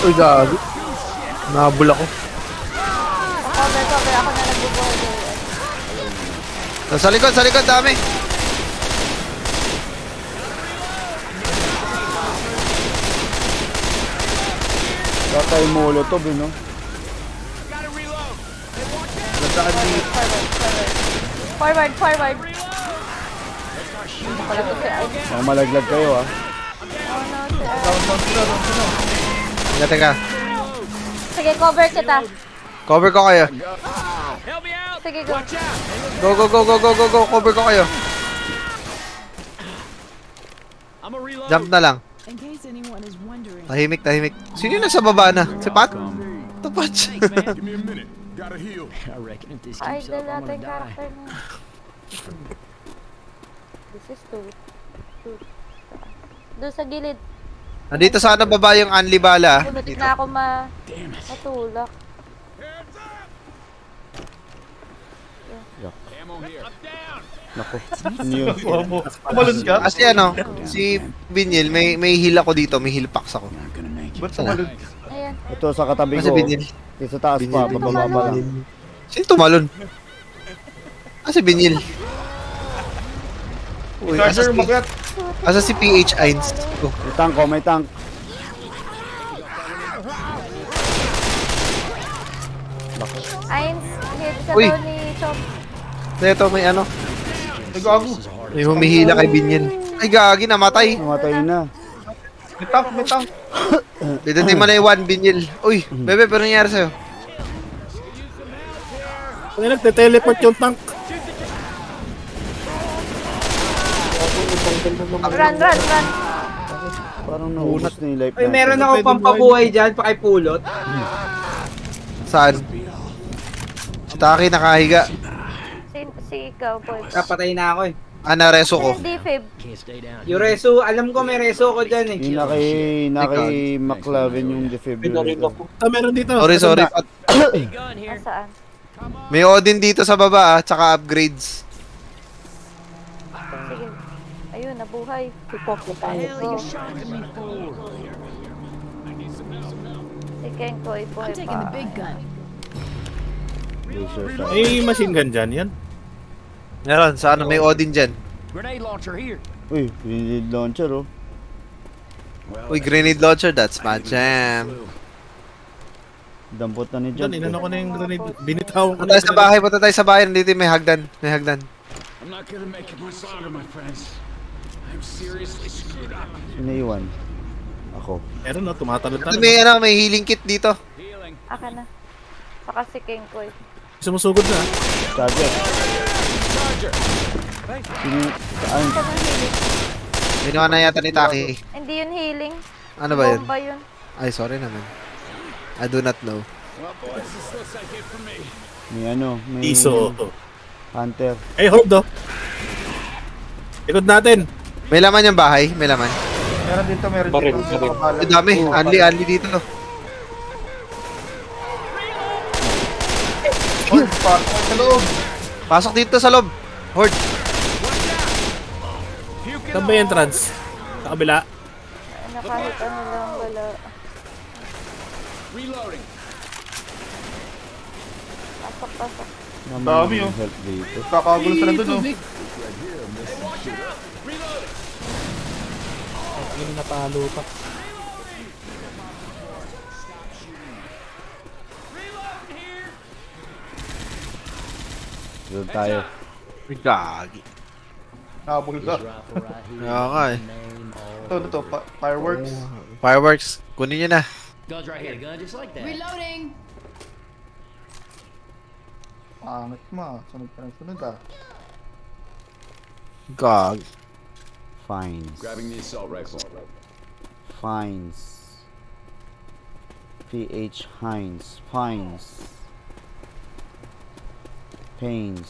Uy, gago. Nabul ako. Cover. Ako na nagbubuhay. Sa likod, dami. Kakay molotov, no? Forward. Mga malaglag kayo, ah. Oh no, si Ains. Teka. Sige, cover kita. Cover ko kayo. Sige, go. Go. Cover ko kayo. I'm a reload. Jump na lang. In case anyone is wondering. Tahimik. Sino yung nasa baba na? Si Pat? Ito, Pat. Give me a minute. Gotta heal. I reckon if this Ay, keeps up, dala I'm natin gonna die. character mo. This is two. Doon sa gilid. Nandito sana baba yung Anli Bala. Bunutik Dito. na ako matulak. Ammo here. I'm down. Nako. Ano yun? Tumalon ka? Kasi ano, si Binyel, may heal ako dito. May heal packs ako. Ba't tumalon? Ayan. Ito sa katabi Kasi ko. Binyel. Ito sa taas pa, bababa pa lang. Sino tumalon? Si Binyel. Uy, Charger, umakyat. asa si PH Ains. Oh. May tank. Ains, hit sa Uy. daw ni Chop. Ito, may ano. Ay, gago. May humihila kay Binyel. Ay, gagi, namatay. Namatay na. May tank. Dito mo na yung 1, Binyel. Uy, bebe, pero nangyari sa'yo? Kung nagte-teleport yung tank. Run. Parang naubos na yung life Ay, meron akong pampabuhay dyan, pakipulot. Saan? Si Taki nakahiga. Si ikaw, boy. Kapatay na ako eh. Nareso ko. Hindi, Fib. Can't stay down. Yung reso, alam ko may reso ko dyan eh. Yung naki McLaren yung defibrillator. Meron dito. Sorry. Pat. Big gun here. Saan? May Odin dito sa baba, tsaka upgrades. Sige. Ayun, nabuhay. Go. Si Kenkoy, boy I'm taking the pa. big gun. Laser sight. May machine gun dyan yan. Meron, sa ano, may Odin dyan. Grenade launcher here. Uy, grenade launcher, oh. Uy, grenade launcher, that's my jam. Dampot na ni John. Yan, inano ko na yung grenade. Binitawan ko Punta tayo sa bahay, punta tayo sa bahay. Nandito may hagdan. I'm not gonna make it much longer, my friends. I'm seriously screwed up. Sino iwan? Ako. Meron no, tumatalon Ito may healing kit dito. Healing. Aka na. Saka si Kenkoy. Sumusugod na. Charger. Sino? Saan? Saan yung healing? Ginawa na yata ni Taki. Hindi yun healing. Ano ba yun? Bomba yun. Ay, sorry naman. I do not know. Well, boys, this looks like it for me. May Iso. Hunter. Hey, hold oh. Ikot natin. May laman yung bahay? May laman? Meron dito. Baril. Ang dami. Anli dito. Horde, sa loob. Pasok dito sa loob. Horde. Saan ba yung entrance? Sa kabila. Kahit ano lang, wala. Reloading. Pasok. Dami, oh. Help dito. Kakagulo sila dun, oh. Yung natalo pa. Doon tayo. Gagi. Nakabul ka. Kaya nga eh. Ito. Fireworks. Fireworks. Kunin nyo na. Gun's right here. Gun just like that. Reloading. Pangit mo. Sunod pa ng sunod ah. Gag. Fines. Grabbing the assault rifle. Fines. PH Hines. Fines. Pains.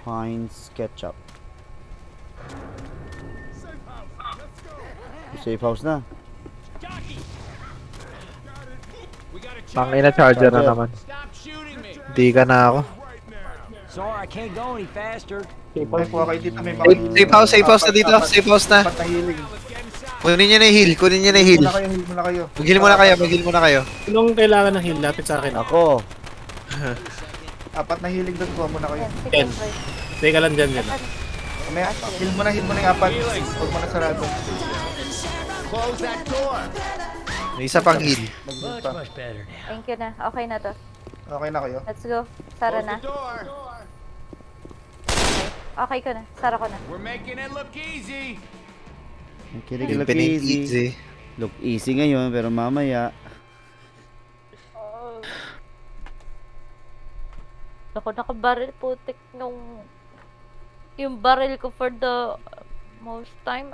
Heinz Ketchup. Safe house na. Tangina charger na naman. Di ka na ako. Sorry, I can't go any faster. Ay, kuha kayo dito. May mga... Safe house na dito. Safe house na. Apat na healing. Kunin nyo na yung heal. Kunin nyo na yung heal. Heal muna kayo. Mag-heal muna kayo. Mag-heal muna kayo. Sinong kailangan ng heal? Lapit sa akin. Ako. Apat na healing doon. Kuha muna kayo. Ken. Teka lang dyan. May heal muna yung apat. Huwag mo na sarado. Close that door. May isa pang heal. Thank you na. Okay na to. Okay na kayo. Let's go. Sara na. Okay ko na. Sara ko na. We're making it look easy. Look easy. Look easy ngayon, pero mamaya. Ako nakabaril putik nung yung baril ko for the most time,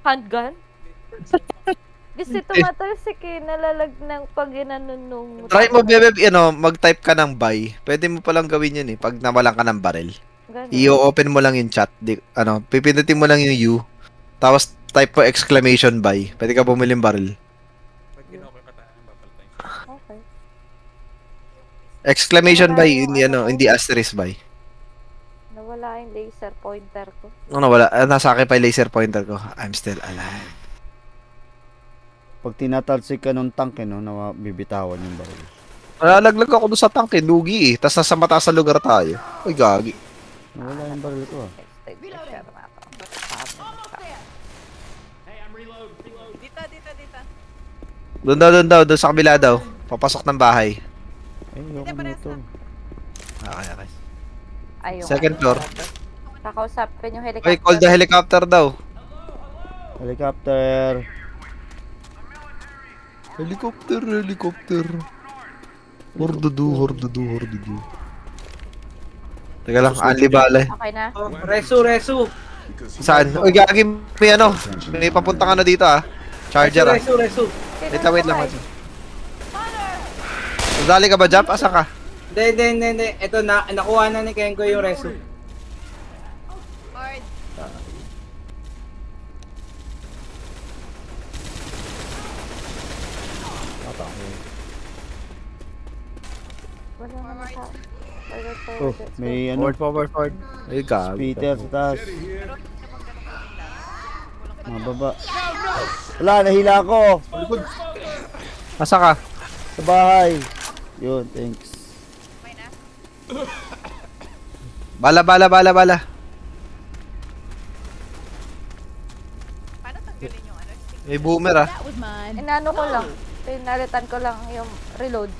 handgun. Kasi tumatalsik nalalag ng pag inanon nung... Try mo, bebe, mag-type ka ng buy. Pwede mo palang gawin yun pag nawalan ka ng barrel. I-open mo lang yung chat. Pipindutin mo lang yung U. Tapos type po exclamation buy. Pwede ka bumili ng barrel. Okay. Exclamation buy, hindi asterisk buy. Nawala yung laser pointer ko. Nawala. Nasa akin pa yung laser pointer ko. I'm still alive. Pag tinatalsik ka nung tank, bibitawan yung baril. Nalalaglag ako doon sa tank, lugi Tapos nasa mataas na lugar tayo. Uy, gagi. Nawala yung baril ko Doon daw, sa kabila daw. Papasok ng bahay. Ayoko na ito. Okay. Ayun. Second floor. Kakausapin yung helicopter. Uy, call the helicopter daw. Helicopter. Hordudu. Teka lang, anli bala. Okay na. Resu. Saan? Uy, gagi, may papuntang dito Charger Resu. Wait lang. Dali ka ba, Jump? Asa ka? Hindi. Ito nakuha na ni Kenko yung Resu. Wala naman sa... Oh, may Forward. Ay, gago. Peter sa taas. Mababa. Wala, nahila ako. Asa ka? Sa bahay. Yun, thanks. Bala. Paano tanggalin yung May boomer That was mine. Inano ko lang. Pinalitan ko lang yung reload.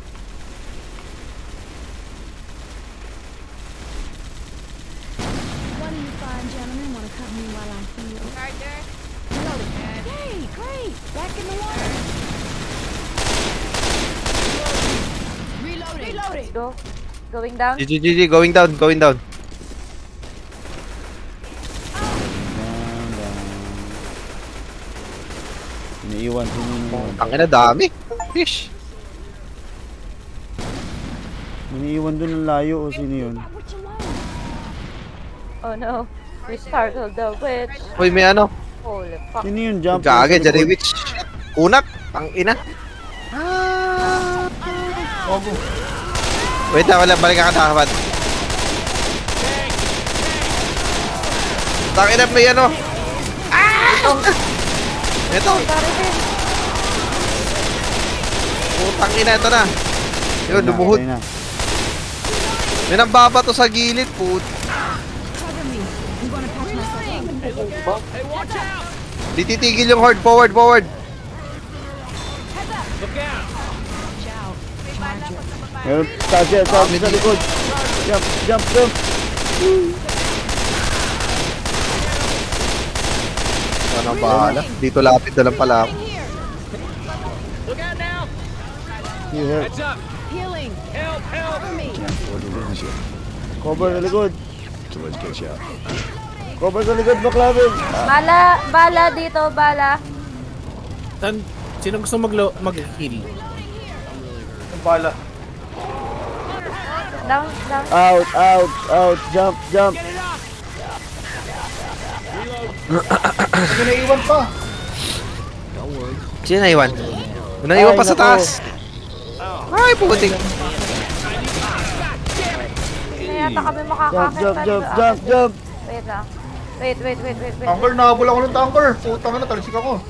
One of you fine gentlemen want to cut me while I'm healed? Charger. Reloading. Hey, great. Back in the water. Reloading. Let's go. Going down. GG, going down. Iniiwan ko yung... Ang dami. Fish. Iniiwan dun ng layo o sino yun? Oh no. We startled the witch. Uy, may Holy fuck. Sino yung jump? Gagi, Jerry Witch. Kunat. Ang ina. Wait lang, balik ka katapat. Tangina, may Ito. Putang ina, ito na. Yun, lumuhod. May nambabato sa gilid, put. Di titigil yung horde. Forward. Meron, taas sa likod. Jump. Ano bahala? Dito lapit na lang pala ako. You help. Heads up. Healing. Help, help. Cover sa likod. Cover sa likod, baklabin. Bala dito, bala. Sino gusto mag-heal? Ang bala. Down. Out. Jump. Hindi naiwan pa. Sino naiwan? Naiwan pa sa taas. Ay, putik. Hindi yata kami makakakita. Jump. Wait lang. Wait. Tanker, nahabol ako ng tanker. Putang na, talisik ako.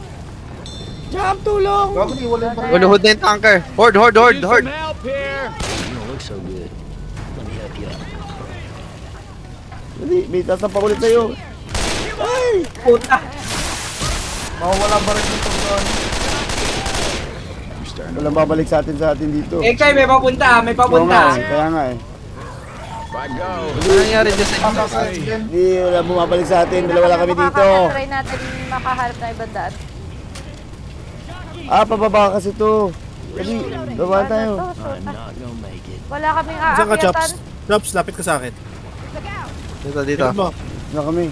Jump, tulong. Gago, iwala pa. Huluhod na yung tanker. Horde. Need some help here. You don't look so good. Let me help you out. Dali, may tasang pa ulit sa'yo. Ay! Puta. Mawawala ba rin yung pagkaan? Walang babalik sa atin dito. Kay, may papunta. Kaya nga eh. Ano nangyari dyan sa inyo? Hindi, wala bumabalik sa atin. Wala kami dito. Try natin makaharap na ibang daan. Pababa kasi to. Dali, baba tayo. I'm not gonna make it. Wala kaming Saan ka, Chops? aakyatan. Chops, lapit ka sa akin. Dito. Tignan mo. Na kami.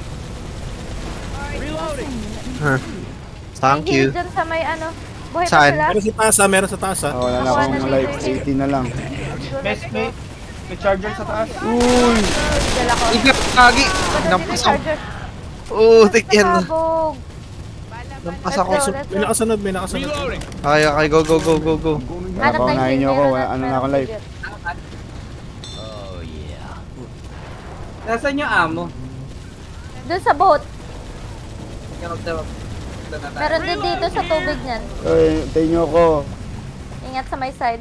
Thank May you. heal dyan sa may ano. Buhay pa Saan? sila. Meron sa taas ha. Wala na akong life. 18 na lang. May charger sa taas. Uy! Dala ko. Iglap, kagi. Nampas ako. Tik yan. Sabog. Nampas ako. May nakasunod. Okay, go. Napaunahin niyo ako. Ano na akong life. Oh yeah. Nasaan yung amo? Doon sa boat. Meron din dito sa tubig niyan. Ay, tayo niyo ako. Ingat sa may side.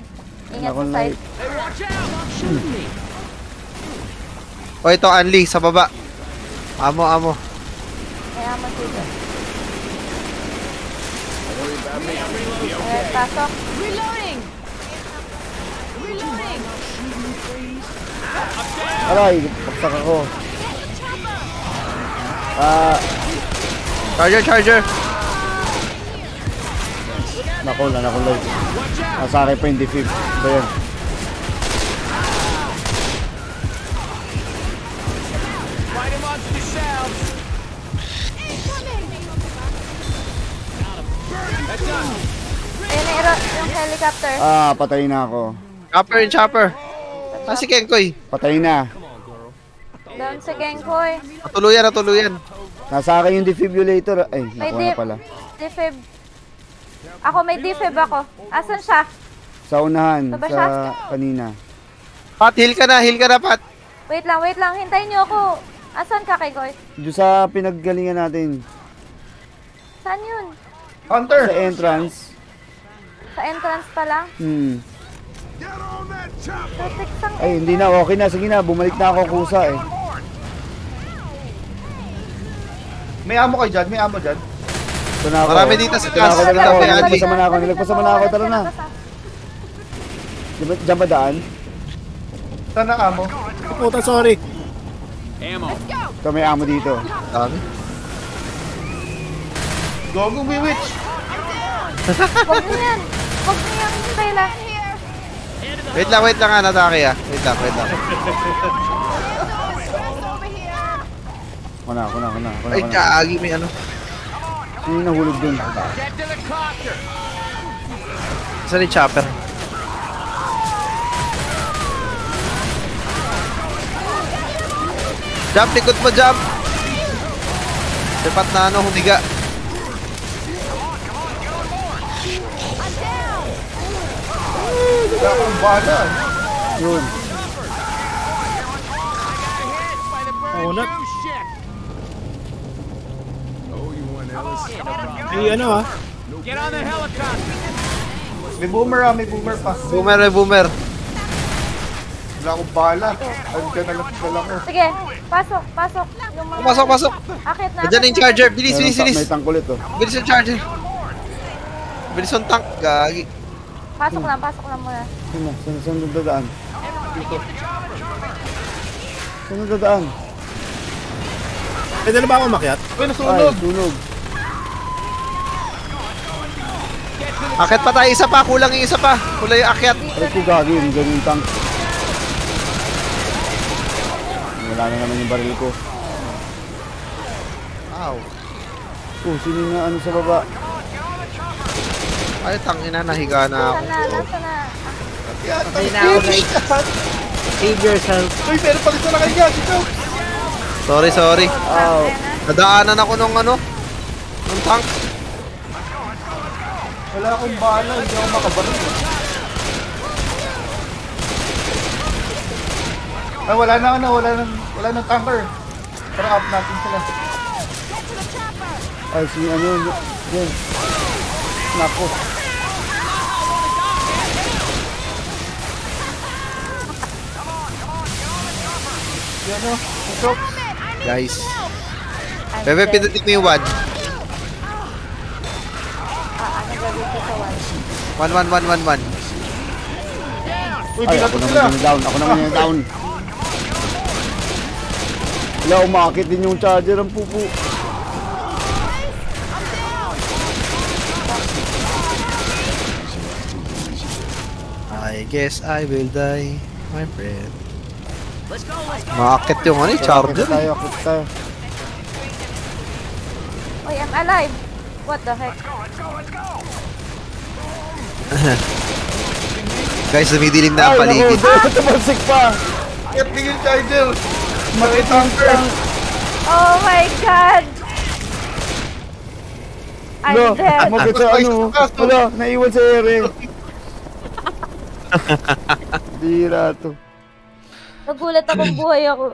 Ingat Ako sa na side. Hey, watch out. Shoot me. O, ito, Anli, sa baba. Amo. Kaya mo dito. Pasok. Reloading. Aray, paksak ako. Charger. Nako life. Nasa akin pa yung defib. Ba yan? Fight him onto yourselves. Heads up. Ayun, yung helicopter. Patay na ako. Chopper. Si Kenkoy. Patay na. Down sa Genkoy. Natuluyan. Nasa akin yung defibrillator. Ay, May nakuha na pala. defib. Ako, may defib ako. Asan siya? Sa unahan, Ito ba siya? sa kanina. Pat, heal ka na, Pat. Wait lang. Hintayin niyo ako. Asan ka kay Goy? Doon sa pinaggalingan natin. Saan yun? Hunter! Sa entrance. Sa entrance pa lang? Ay, hindi na. Okay na. Sige na. Bumalik na ako kusa eh. May amo kayo dyan? May amo dyan? Ito na ako. Marami dito sa taas. Nilagpasama na ako. Tara na. Diyan ba daan? Saan na amo? Puta, sorry. Ammo. Ito may amo dito. Dami. Gogo, bewitch! Huwag niyo yan. Hintay lang. Wait lang, Natake ah. Wait lang. Kuna. Ay, kaagi may ano. Sino yung nahulog dun? Get to the copter. Saan yung chopper? Jump, likod mo, jump! Dapat na ano, humiga. Wala akong bala. Yun. Unat. Ay, ano ha? Get on the helicopter. May boomer pa. Boomer. Wala akong bala. Andiyan na lang ko. Sige, pasok. Yung mga... Pasok. Akit na. Nandiyan na yung charger. Bilis. May tank ulit oh. Bilis yung charger. Bilis yung tank. Gagi. Pasok lang muna. Saan dadaan? Saan dadaan? Pwede na ba ako makiat? Uy, Ay, nasunog! sunog. Get to Akit pa tayo, isa pa, kulang yung isa pa. Kulang yung akyat. Ay ko gagi, yung ganun tank. Wala na naman yung baril ko. Ow. Oh, sino na ano sa baba? Ay, tangina, nahiga na ako. Nasa na. Hindi na ako save yourself. Uy, pero pag ito na kayo yan, ito. Sorry. Ow. Nadaanan ako nung ano, ng tank. Wala akong bala, hindi ako makabaril. Ay, wala nang tanker. Pero up natin sila. Ay, si ano, yan. Nako. Yan o, ito. Guys. Bebe, pinutin mo yung wad. Ano gagawin ko sa one? 1-1-1-1-1. Uy, Ay, bigat ako sila. naman yung down. Ako naman yung down. Wala, umakit din yung charger ang pupu. I guess I will die, my friend. Maakit yung ano, charger. Akit tayo. Oy, I'm alive! What the heck? Guys, dumidilim na ang paligid. Ay, tumalsik pa. Get me yung charger. Tanker. Oh my god! I'm No, dead! umakit sa ano. Wala, naiwan sa ere. Dira to. Nagulat akong buhay ako.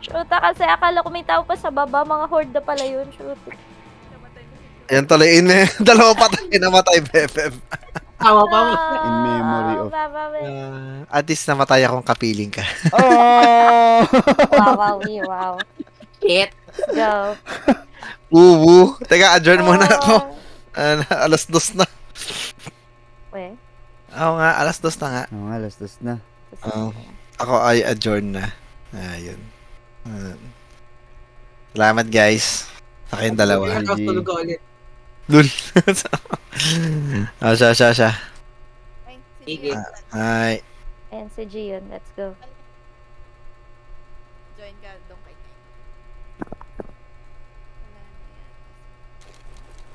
Shoota, kasi akala ko may tao pa sa baba. Mga horde na pala yun. Shoota. Ayan tuloy, dalawa pa tayo namatay, Bebeb. Tawa pa mo. In memory of. At least namatay akong kapiling ka. Oh! Wow. Shit. Go. Woo. Teka, adjourn muna ako. Alas 2 na. Weh. Oo nga, alas 2 na nga. Oo nga, alas 2 na. Ako ay adjourn na. Ayun. Salamat guys. Sa kayong dalawa. Tulog ko ulit. Lul. Siya. Sige. Hi. Ayan si Gion. Let's go. Join ka doon kay Kay.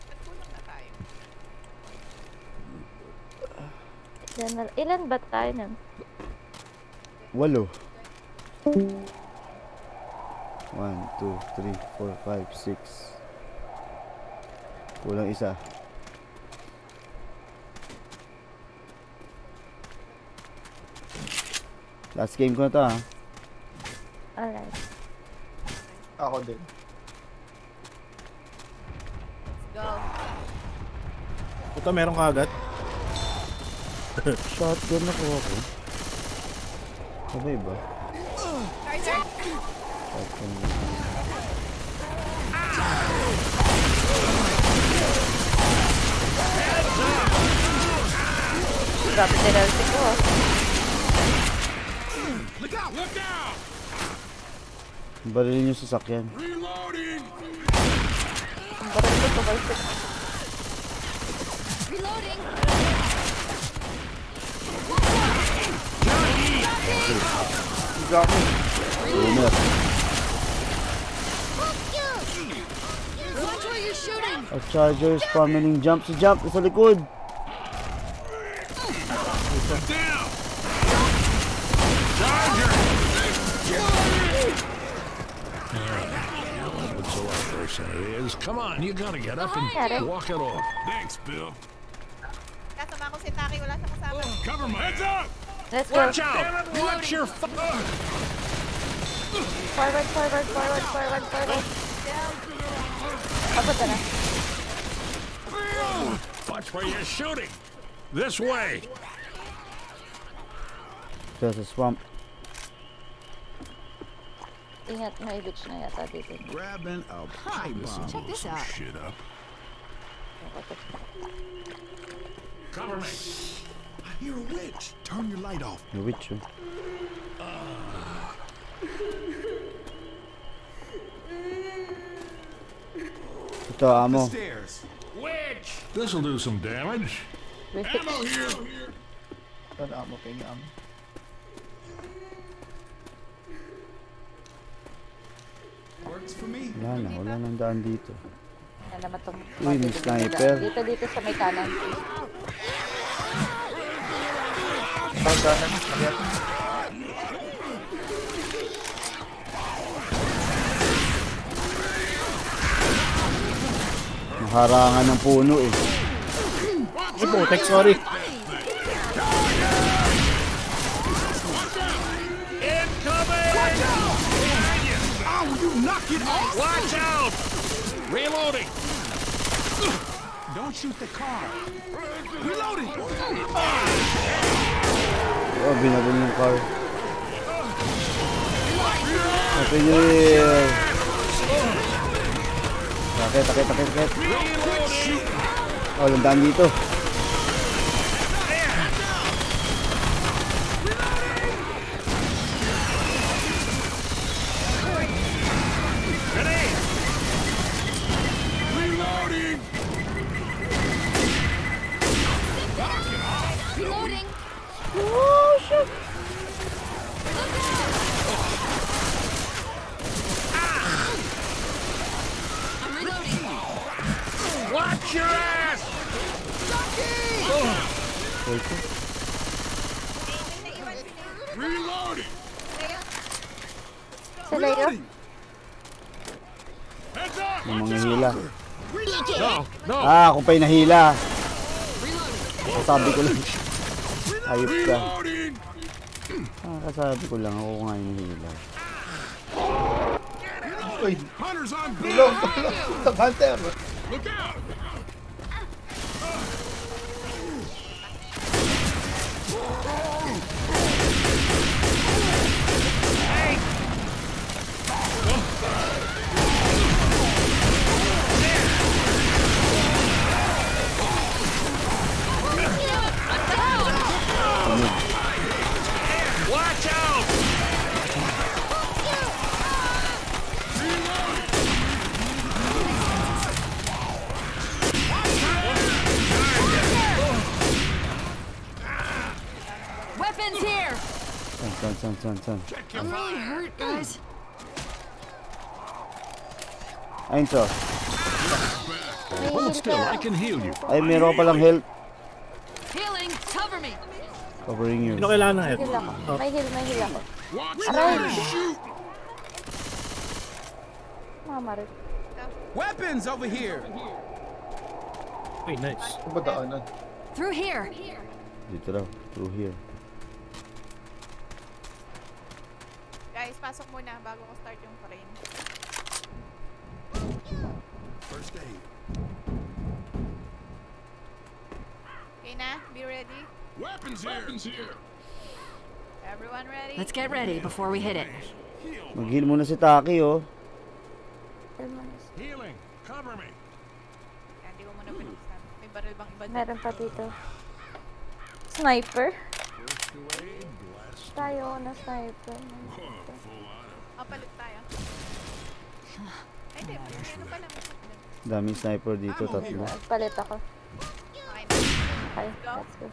Ba't kulang na tayo? Ilan ba tayo nun? 8. 1, 2, 3, 4, 5, 6. Kulang isa. Last game ko na to, ha. Alright. Ako din. Let's go. Puta, meron ka agad. Shotgun na ko ako. Sabay ba? Charger! Shotgun. Grabe penalty ko. Look out! Barilin yung sasakyan. Reloading! Ang baril ko tumalsik. Reloading. Boomer. Watch where you're shooting. A charger is pummeling. Jump sa likod. Down! Charger! What's the life person it is? Come on, you gotta get up and walk it off. Thanks, Bill. Kasama ko si Taki, wala siyang kasama. Cover my heads up! Let's go. Watch out! Watch your Forward. Papunta na. Watch where you're shooting. This way. There's a swamp. Ingat, may bitch na yata dito. Grabbing a pipe bomb. Check this out. Shit up. Cover me. I hear a witch. Turn your light off. The witch, oh. Ito, amo. Witch! This'll do some damage. Ammo here. Saan amo? Pengi amo. Wala nang daan dito. Yan naman tong Uy, may sniper. Dito sa may kanan. Pagdanan, akyat. Naharangan ng puno eh. Ay, putek, sorry. Watch out! Reloading! Don't shoot the car. Reloading! Oh, binabon yung car. Happy New Year! Takit. Oh, landaan dito. Reloading! Reloading. Oh, shit! I'm reloading. Watch your ass! Reloading! Sa layo. Heads up! Yung mga hila. No! Ah, kung pa'y nahila. Kasabi ko lang. Ayop ka. Reloading! Kasabi ko lang ako nga yung hila. Uy, Hunter's on board! tulong. Hunter. Look out! Watch out! Weapons here. San. I'm really hurt, guys. Ayun so. Hold still, I can heal you. Ay, meron pa lang health. Healing. Cover me. Covering you. Sino kailangan ng head? Heal ako. May heal ako. Watch Aray! where you shoot! Mamarit. Weapons over here. Uy, nice. Ano ba daanan? Through here. Dito raw. Through here. Guys, pasok muna bago ko start yung train. First aid. Okay na? Be ready? Weapons here! Everyone ready? Let's get ready before we hit it. Mag-heal muna si Taki, oh. Healing! Cover me! Kaya hindi ko muna pinagsan. May baril bang iba dyan? Meron pa dito. Sniper. First to aid, blast. Tayo na sniper. Full auto. Palit tayo. Ay, hindi. Ano pala? May shotgun. Daming sniper dito, tatlo. Palit ako. Okay na. Okay, Let's go. let's go.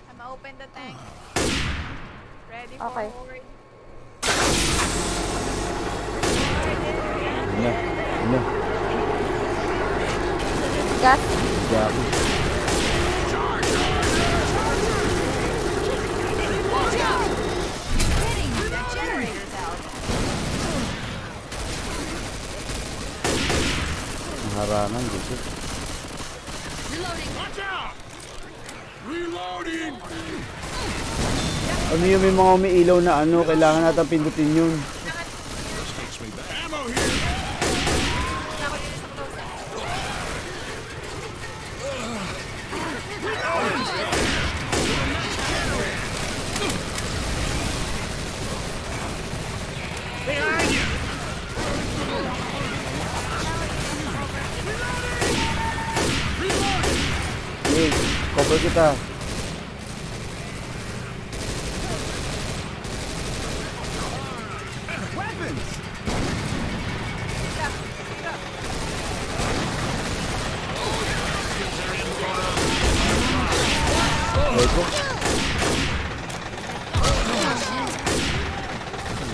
I'ma open the tank. Ready Okay. forward. Ano? Gas. Gabi. Hitting that generator's out. Naharangan dito. Reloading. Watch out! Reloading! Ano yung may mga umiilaw na ano? Kailangan natin pindutin yun. This takes me back. Ammo here! Behind you! Hey, cover kita. Eko.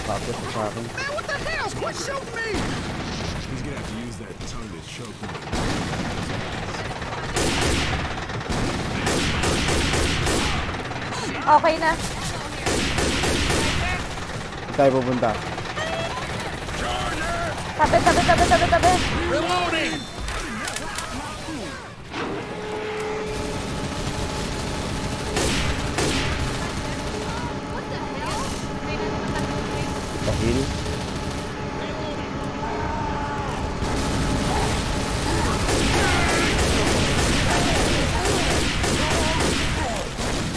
Tapos sa akin. What the hell? Quit shooting me! He's gonna have to use that tongue to choke me. Okay na. Saan tayo pupunta? Tabi. Reloading! Dahil.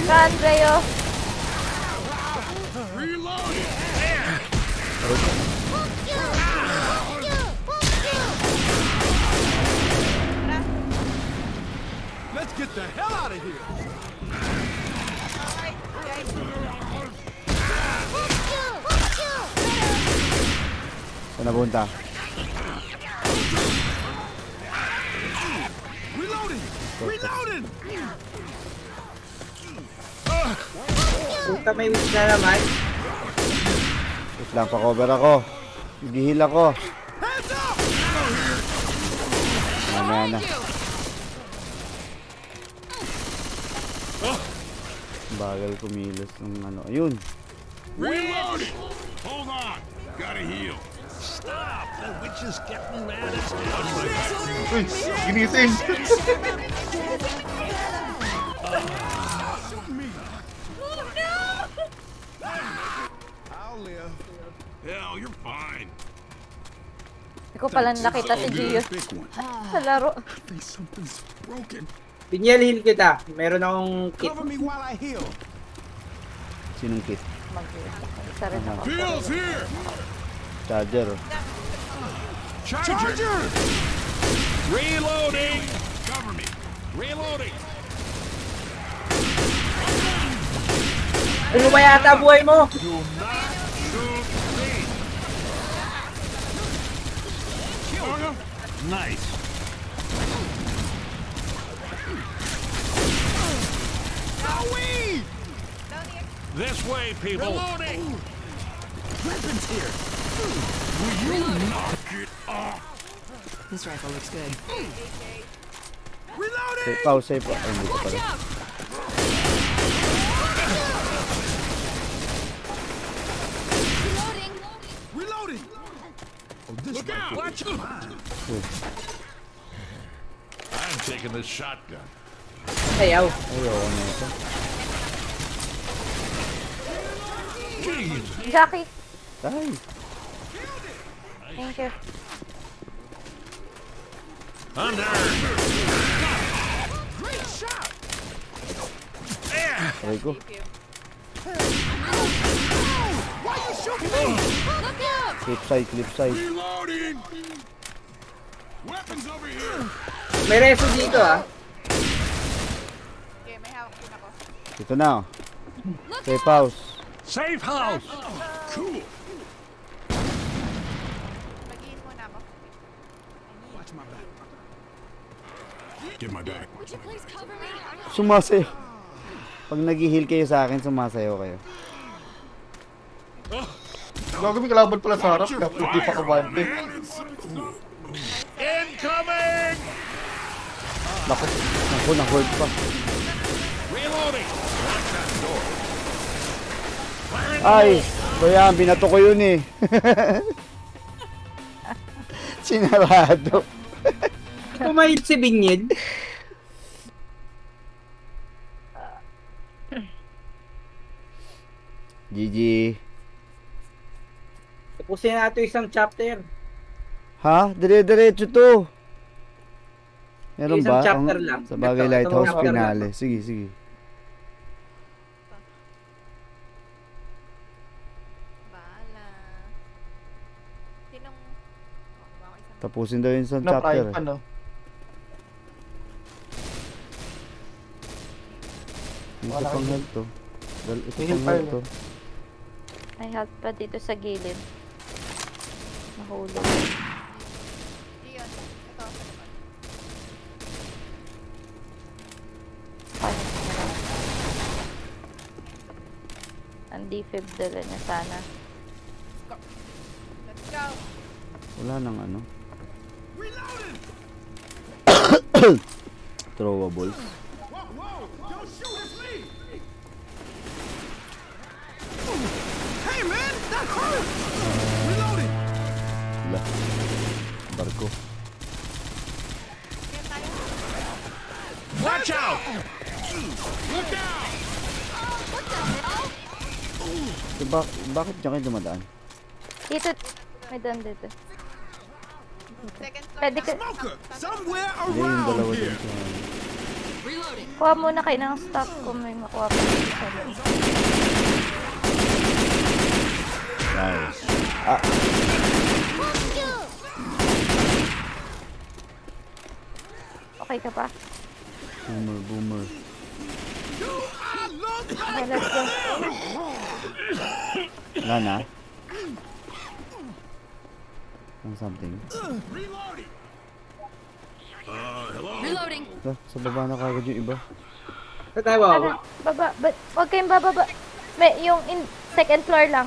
Andreo. Reloading! Let's get the hell out of here! Saan napunta? Reloading! Reloading! Puta, may wish na naman. Wait lang, pa-cover ako. Nag-heal ako. Mamaya na. Bagal kumilos ng ano. Ayun. Reloading! Hold on! Gotta heal. Stop! The witch is getting mad as hell. Uy, ginising. I'll live. Hell, you're fine. Hindi ko pala nakita si Gio sa laro. I think something's broken. Pinyal, heal kita. Meron akong kit. Cover me while I heal. Sinong kit? Isa rin ako. Heal's here! Charger. Charger! Reloading! Cover me. Reloading! Ano ba yata buhay mo? Do not shoot me! Nice. This way, people. Reloading! Weapons here. Will you knock it off? This rifle looks good. Reloading! Safe pa, safe pa. Ay, hindi ko pala. Reloading! Oh, this Look out! Watch out! I'm taking this shotgun. Ayaw. Ayaw na ito. Jackie. Ay. Thank you. Under! Great shot! Aray ko. Why you shooting me? Look out! Clip side. Reloading! Weapons over here! May reso dito ah. Okay, may hawak din ako. Ito na. Safe house. Safe house! Cool! Mag-in muna ako. Watch my back. Get my back. Would you please cover me? Sumasayo. Pag nag-heal kayo sa akin, sumasayo kayo. Gago, may kalaban pala sa harap. Kaya hindi pa kabante. Incoming! Naku, na-hold pa. Reloading! Lock that door. Ay, so yan, binato ko yun eh. Sinarado. Pumahit si Binyed. GG. Tapusin natin isang chapter. Ha? Dire-diretso to. Meron Isang ba? chapter lang. Sa bagay, Ito, Lighthouse itong chapter finale. lang. Sige. Bahala. Sinong... baka isang... Tapusin daw yung isang Na chapter. prime pa, no? Ito Wala pang kayo. health to. Ito May heal pang pa health yun. to. May health pa dito sa gilid. Nahulog. Iyon. Ito. Sa labas. Paano? defib dala niya sana. Let's go. Wala nang ano. Throwables. Hey man, that hurt! Reloading! Wala. Barko. Watch out! Look out! What the hell? So, bakit dyan kayo dumadaan? Dito. May doon dito. Second floor. Pwede ka. Smoker! Somewhere Hindi, yung around dalawa here! dun sa... Reloading! Kuha muna kayo ng stock kung may makuha pa dito. Nice. Ah! Okay ka pa? Boomer. Okay, let's go. Wala na? Something. Reloading! Sa baba na kagad yung iba. Saan tayo bababa? Baba. Huwag kayong bababa. May, yung second floor lang.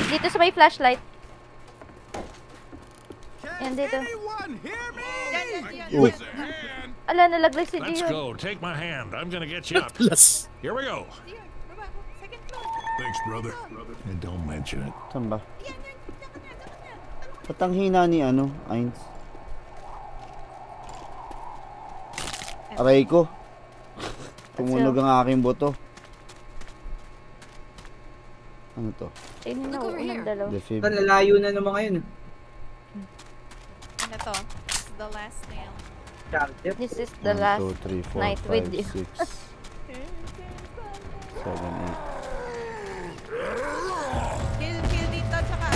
Dito sa may flashlight. Yan dito. Uy. Ala, nalaglag si Let's Dion. go. Take my hand. I'm gonna get you up. Plus. Here we go. Second floor. Thanks, brother. And don't mention it. Saan ba? Ba't ang hina ni ano? Eins? Aray ko. Tumunog ang aking boto. Ano to? Ayun na, unang dalaw. Defib. Lalayo na naman ngayon. Ano to? This is the last nail. Charger. This is the 1, last 2, 3, 4, night 5, with you. 6, 7, 8. Kill dito, tsaka...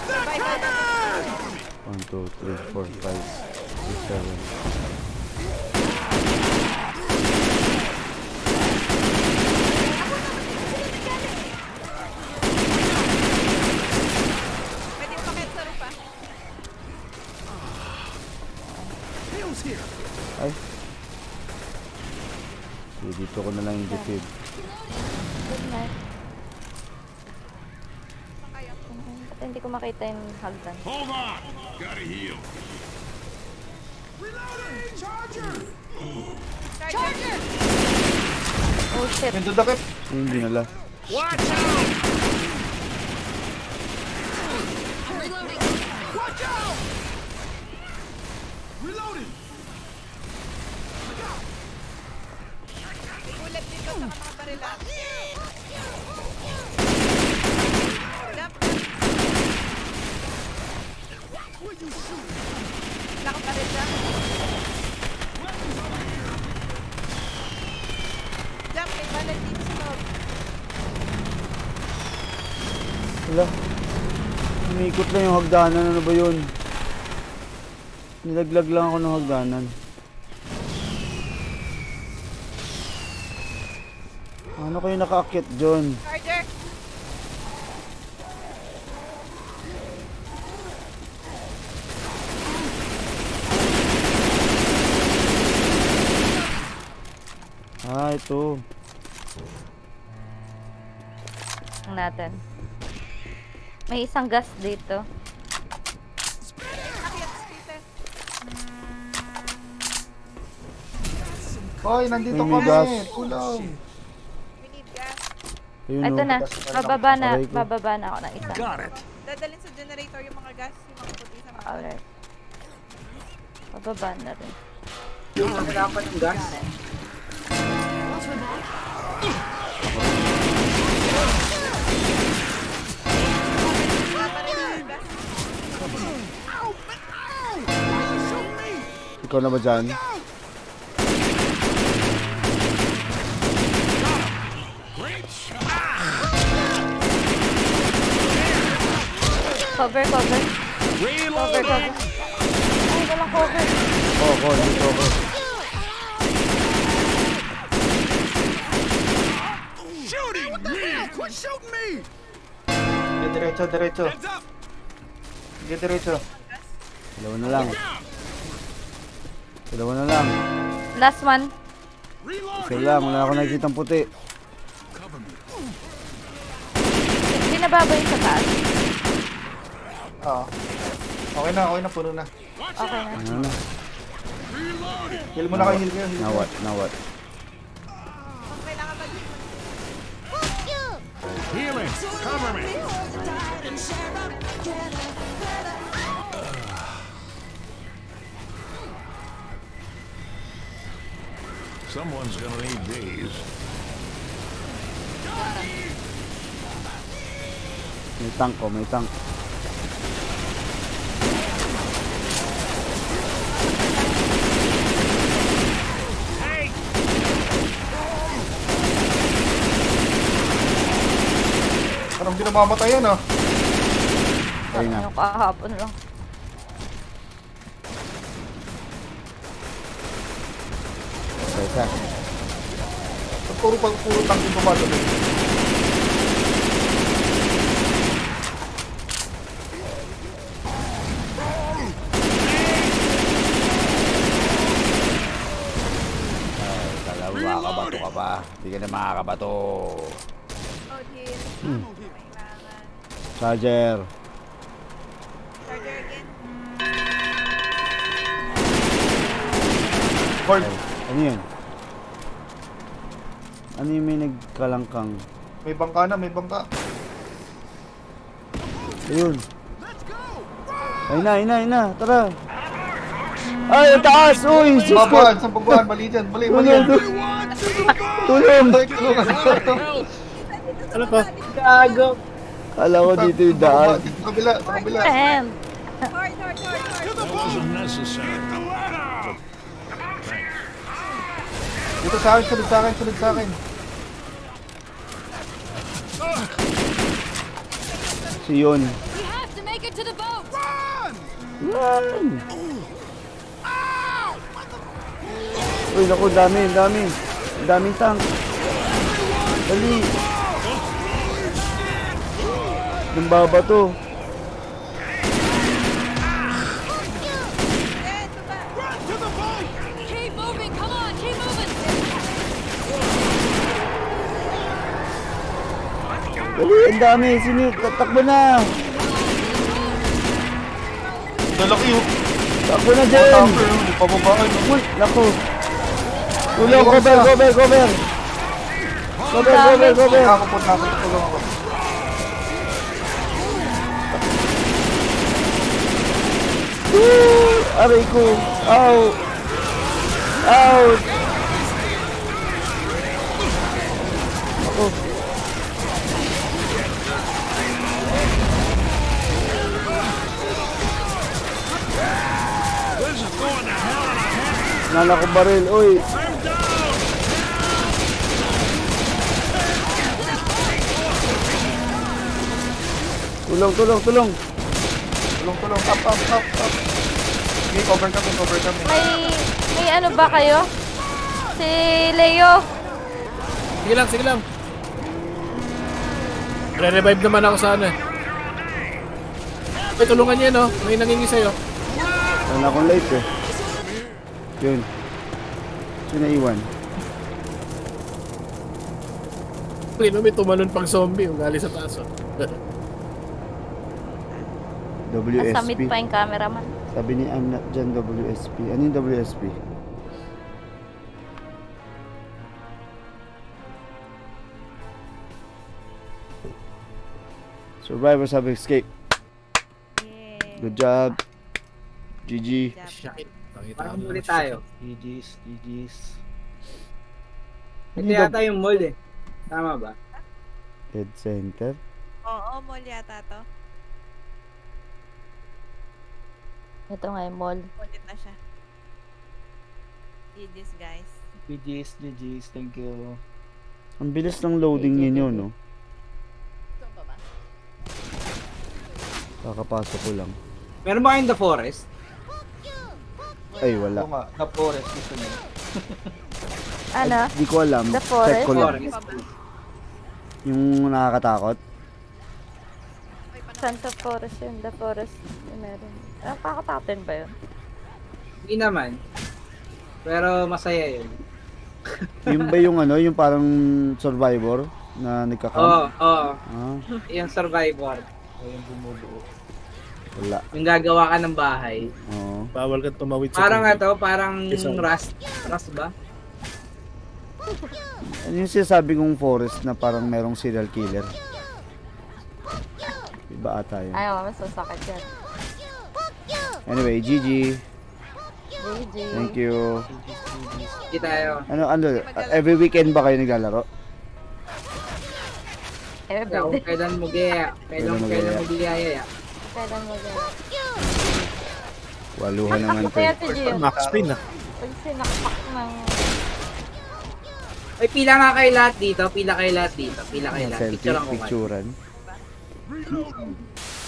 Survival. 1, 2, 3, 4, 5, 6, 7. Pwede umakit sa rupa. Ay. Sige, dito ko na lang yung defib. Good night. Ba't hindi ko makita yung hagdan? Hold on. Gotta heal. Charger! Oh shit. Yung dudakip. Hindi nala. Watch out! I'm reloading! Watch out! Reloading! Ulit dito sa mga barila. Jump! Nakabaril lang. Jump! May balat dito sa loob. Wala. Umiikot lang yung hagdanan. Ano ba yun? Nilaglag lang ako ng hagdanan. Ano kayo nakaakyat dyan? Charger! Ah, ito. Ang natin. May isang gas dito. Hoy, nandito May kami. gas. Tulong. We need gas. Ayun, Ito oh. na. Aray ko. Bababa na ako ng isa. Dadalhin sa generator yung mga gas, yung mga puti sa mga Alright. Bababa na rin. Yung mahirapan ng gas. Ikaw na ba dyan? Cover. Cover. Ay, walang cover. Oo, dito ako. Shooting me! Quit shooting me! Diretso. Sige, diretso. Dalawa na lang. Last one. Isa lang, wala ako nakikitang puti. Hindi nababa yung sa taas. Oo. Okay na, puno na. Okay na. Ano na? Heal mo na kayo, heal kayo. Now what? Healing. Cover me. Someone's gonna need these. May tank ko, may tank. Parang di namamatay yan ah. Ayun na. Yung kahapon lang. Isa. Puro tank yung bumalo. Makakabato ka pa. Hindi ka na makakabato. Charger. Charger again. Cord. Ano yun? Ano yung may nagkalangkang? May bangka na, may bangka. Ayun. Ayun na. Tara. Ay, ang taas! Uy! Sus ko! Sa babuan, mali dyan. Mali yan. Tulong! Ano to? Gago. Kala ko dito yung daan. Sa kabila. Damn! Hard. That wasn't necessary. Dito sa akin, sunod sa akin. Si Yon. We have to make it to the boat. Run! Uy, naku, dami. Daming tank. Dali. Nang baba to. Keep moving. Come on, keep moving. Dali, ang dami. Takbo na. Lalaki yun. Takbo na dyan. Pababaan. Uy, naku. Tulong, cover. Ako po, tulong ako. Aray ko. Ow. Ako. This is going to hell in a handbasket. Nala ko baril. Uy. Tulong. Tulong. Up. Okay, cover kami. May ano ba kayo? Si Leo. Sige lang. Re-revive naman ako sa ano eh. Ay, tulungan niya no. May nangingi sa'yo. Wala akong light eh. Yun. Sinaiwan. May tumalon pang zombie. Ugali sa taso. WSP. Nasamit pa yung cameraman. Sabi ni Anna dyan, WSP. Ano yung WSP? Survivors have escaped. Good job. GG. Parang muli tayo. GG's. Ito yata yung mall eh. Tama ba? Head center. Oo, mall yata to. Ito nga yung mall. Ulit na siya. GG's guys. GG's, thank you. Ang bilis ng loading ninyo, no? Kakapasok ko lang. Meron ba kayong The Forest? Ay, wala. Oo nga, The Forest gusto niya. Ano? Di ko alam. The Forest? Check ko lang. Yung nakakatakot? Santa Forest yun. The Forest. Meron. Nakakatakot ba yun? Hindi naman. Pero masaya yun. Yung ba yung ano, yung parang survivor na nagka-camp? Oo. Ah, Yung survivor. Yung bumubuo. wala. Yung gagawa ka ng bahay. Oo. Bawal ka tumawid sa Parang tubig. parang Isang- Rust ba? Ano yung sinasabi kong forest na parang merong serial killer? Iba ata yun. Ayaw, masasakit yan. Anyway, GG. GG. Thank you. Hindi tayo. Ano, every weekend ba kayo naglalaro? Kung kailan mo gaya. Kailan mo gaya. Kailan mo gaya. Waluhan naman to. Kaya si Gio. Max spin ah. Pag sinakpak ng... Ay, pila nga kayo lahat dito. Pila kayo lahat. Selfie, Picture ako kayo. picturean.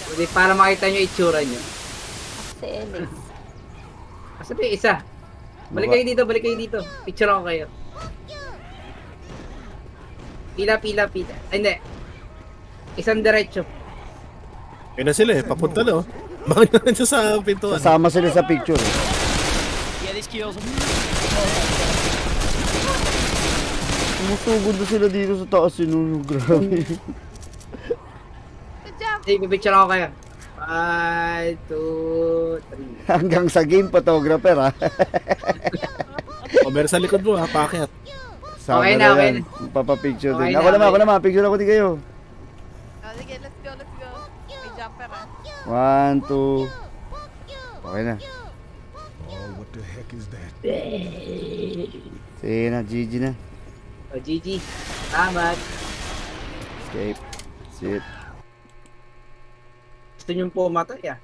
Hindi, para makita nyo itsura nyo. Si Elix. Sabi, isa. Balik kayo dito. Picture ako kayo. Pila. Ay, hindi. Isang diretso. Yun na sila eh. Papunta na oh. Bakit na siya sa pintuan? Kasama sila sa picture. Eh. Yeah, these kills. Tumusugod na sila dito sa taas. Sinunog. Grabe. Sige, pipicture ako kayo. 5, 2, 3. Hanggang sa game photographer ha. O, meron sa likod mo ha. Pakyat. Sama Okay na na. yan. Papapicture Okay din. na, Ako naman. Picture ako din kayo. Sige, let's go. May jumper ah. 1, 2. Okay na. Oh, what the heck is that? Sige na, GG na. O, GG. Salamat. Escape. Sit. Gusto nyo pumatay ah.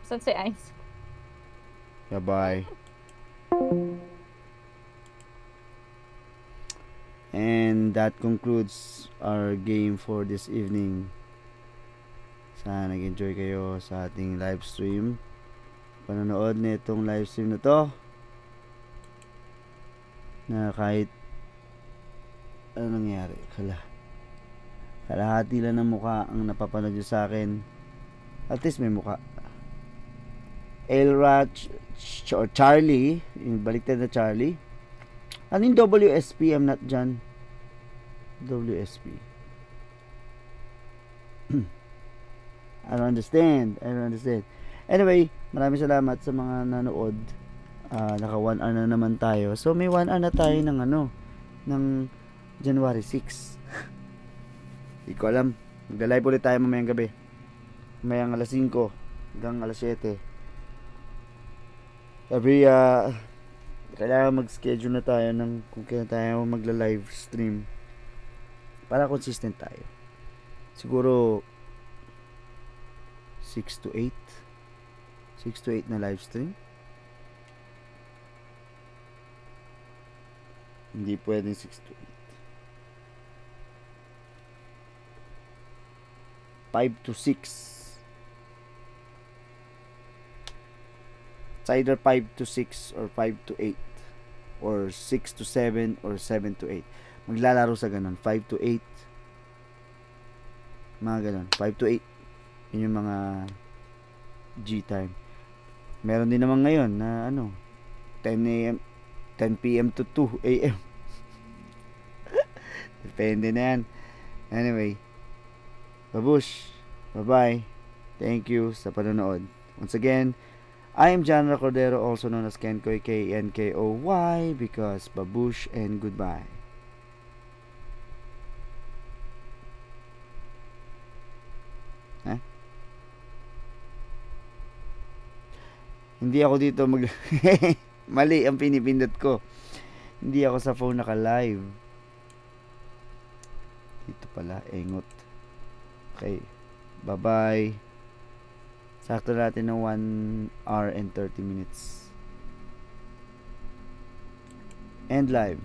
Saan si Ice? Bye-bye. And that concludes our game for this evening. Sana nag-enjoy kayo sa ating live stream. Panonood na itong live stream na to. Na kahit ano nangyari, kalahati lang ng mukha ang napapanood nyo sa akin. At least may mukha. Elra or Charlie, yung baliktad na Charlie. Ano yung WSP? I'm not dyan. WSP. I don't understand. Anyway, maraming salamat sa mga nanood. Naka 1 hour na naman tayo. So may 1 hour na tayo ng ng January 6. Hindi ko alam. Mag-live ulit tayo mamayang gabi. Mamayang alas 5 hanggang alas 7. Kailangan mag-schedule na tayo ng kung kailan tayo magla-live stream para consistent tayo. Siguro 6 to 8 na live stream. Hindi pwedeng 6 to 8. 5 to 6. It's either 5 to 6 or 5 to 8 or 6 to 7 or 7 to 8. Maglalaro sa ganun. 5 to 8. Mga ganun. 5 to 8. Yun yung mga G-time. Meron din naman ngayon na 10 p.m. to 2 a.m. Depende na yan. Anyway. Babush. Bye-bye. Thank you sa panonood. Once again, I am John Cordero, also known as Kenkoy, Knkoy, because babush and goodbye. Huh? Hindi ako dito mali ang pinipindot ko. Hindi ako sa phone naka-live. Dito pala, engot. Okay. Bye-bye. Sakto natin ng 1 hour and 30 minutes. End live.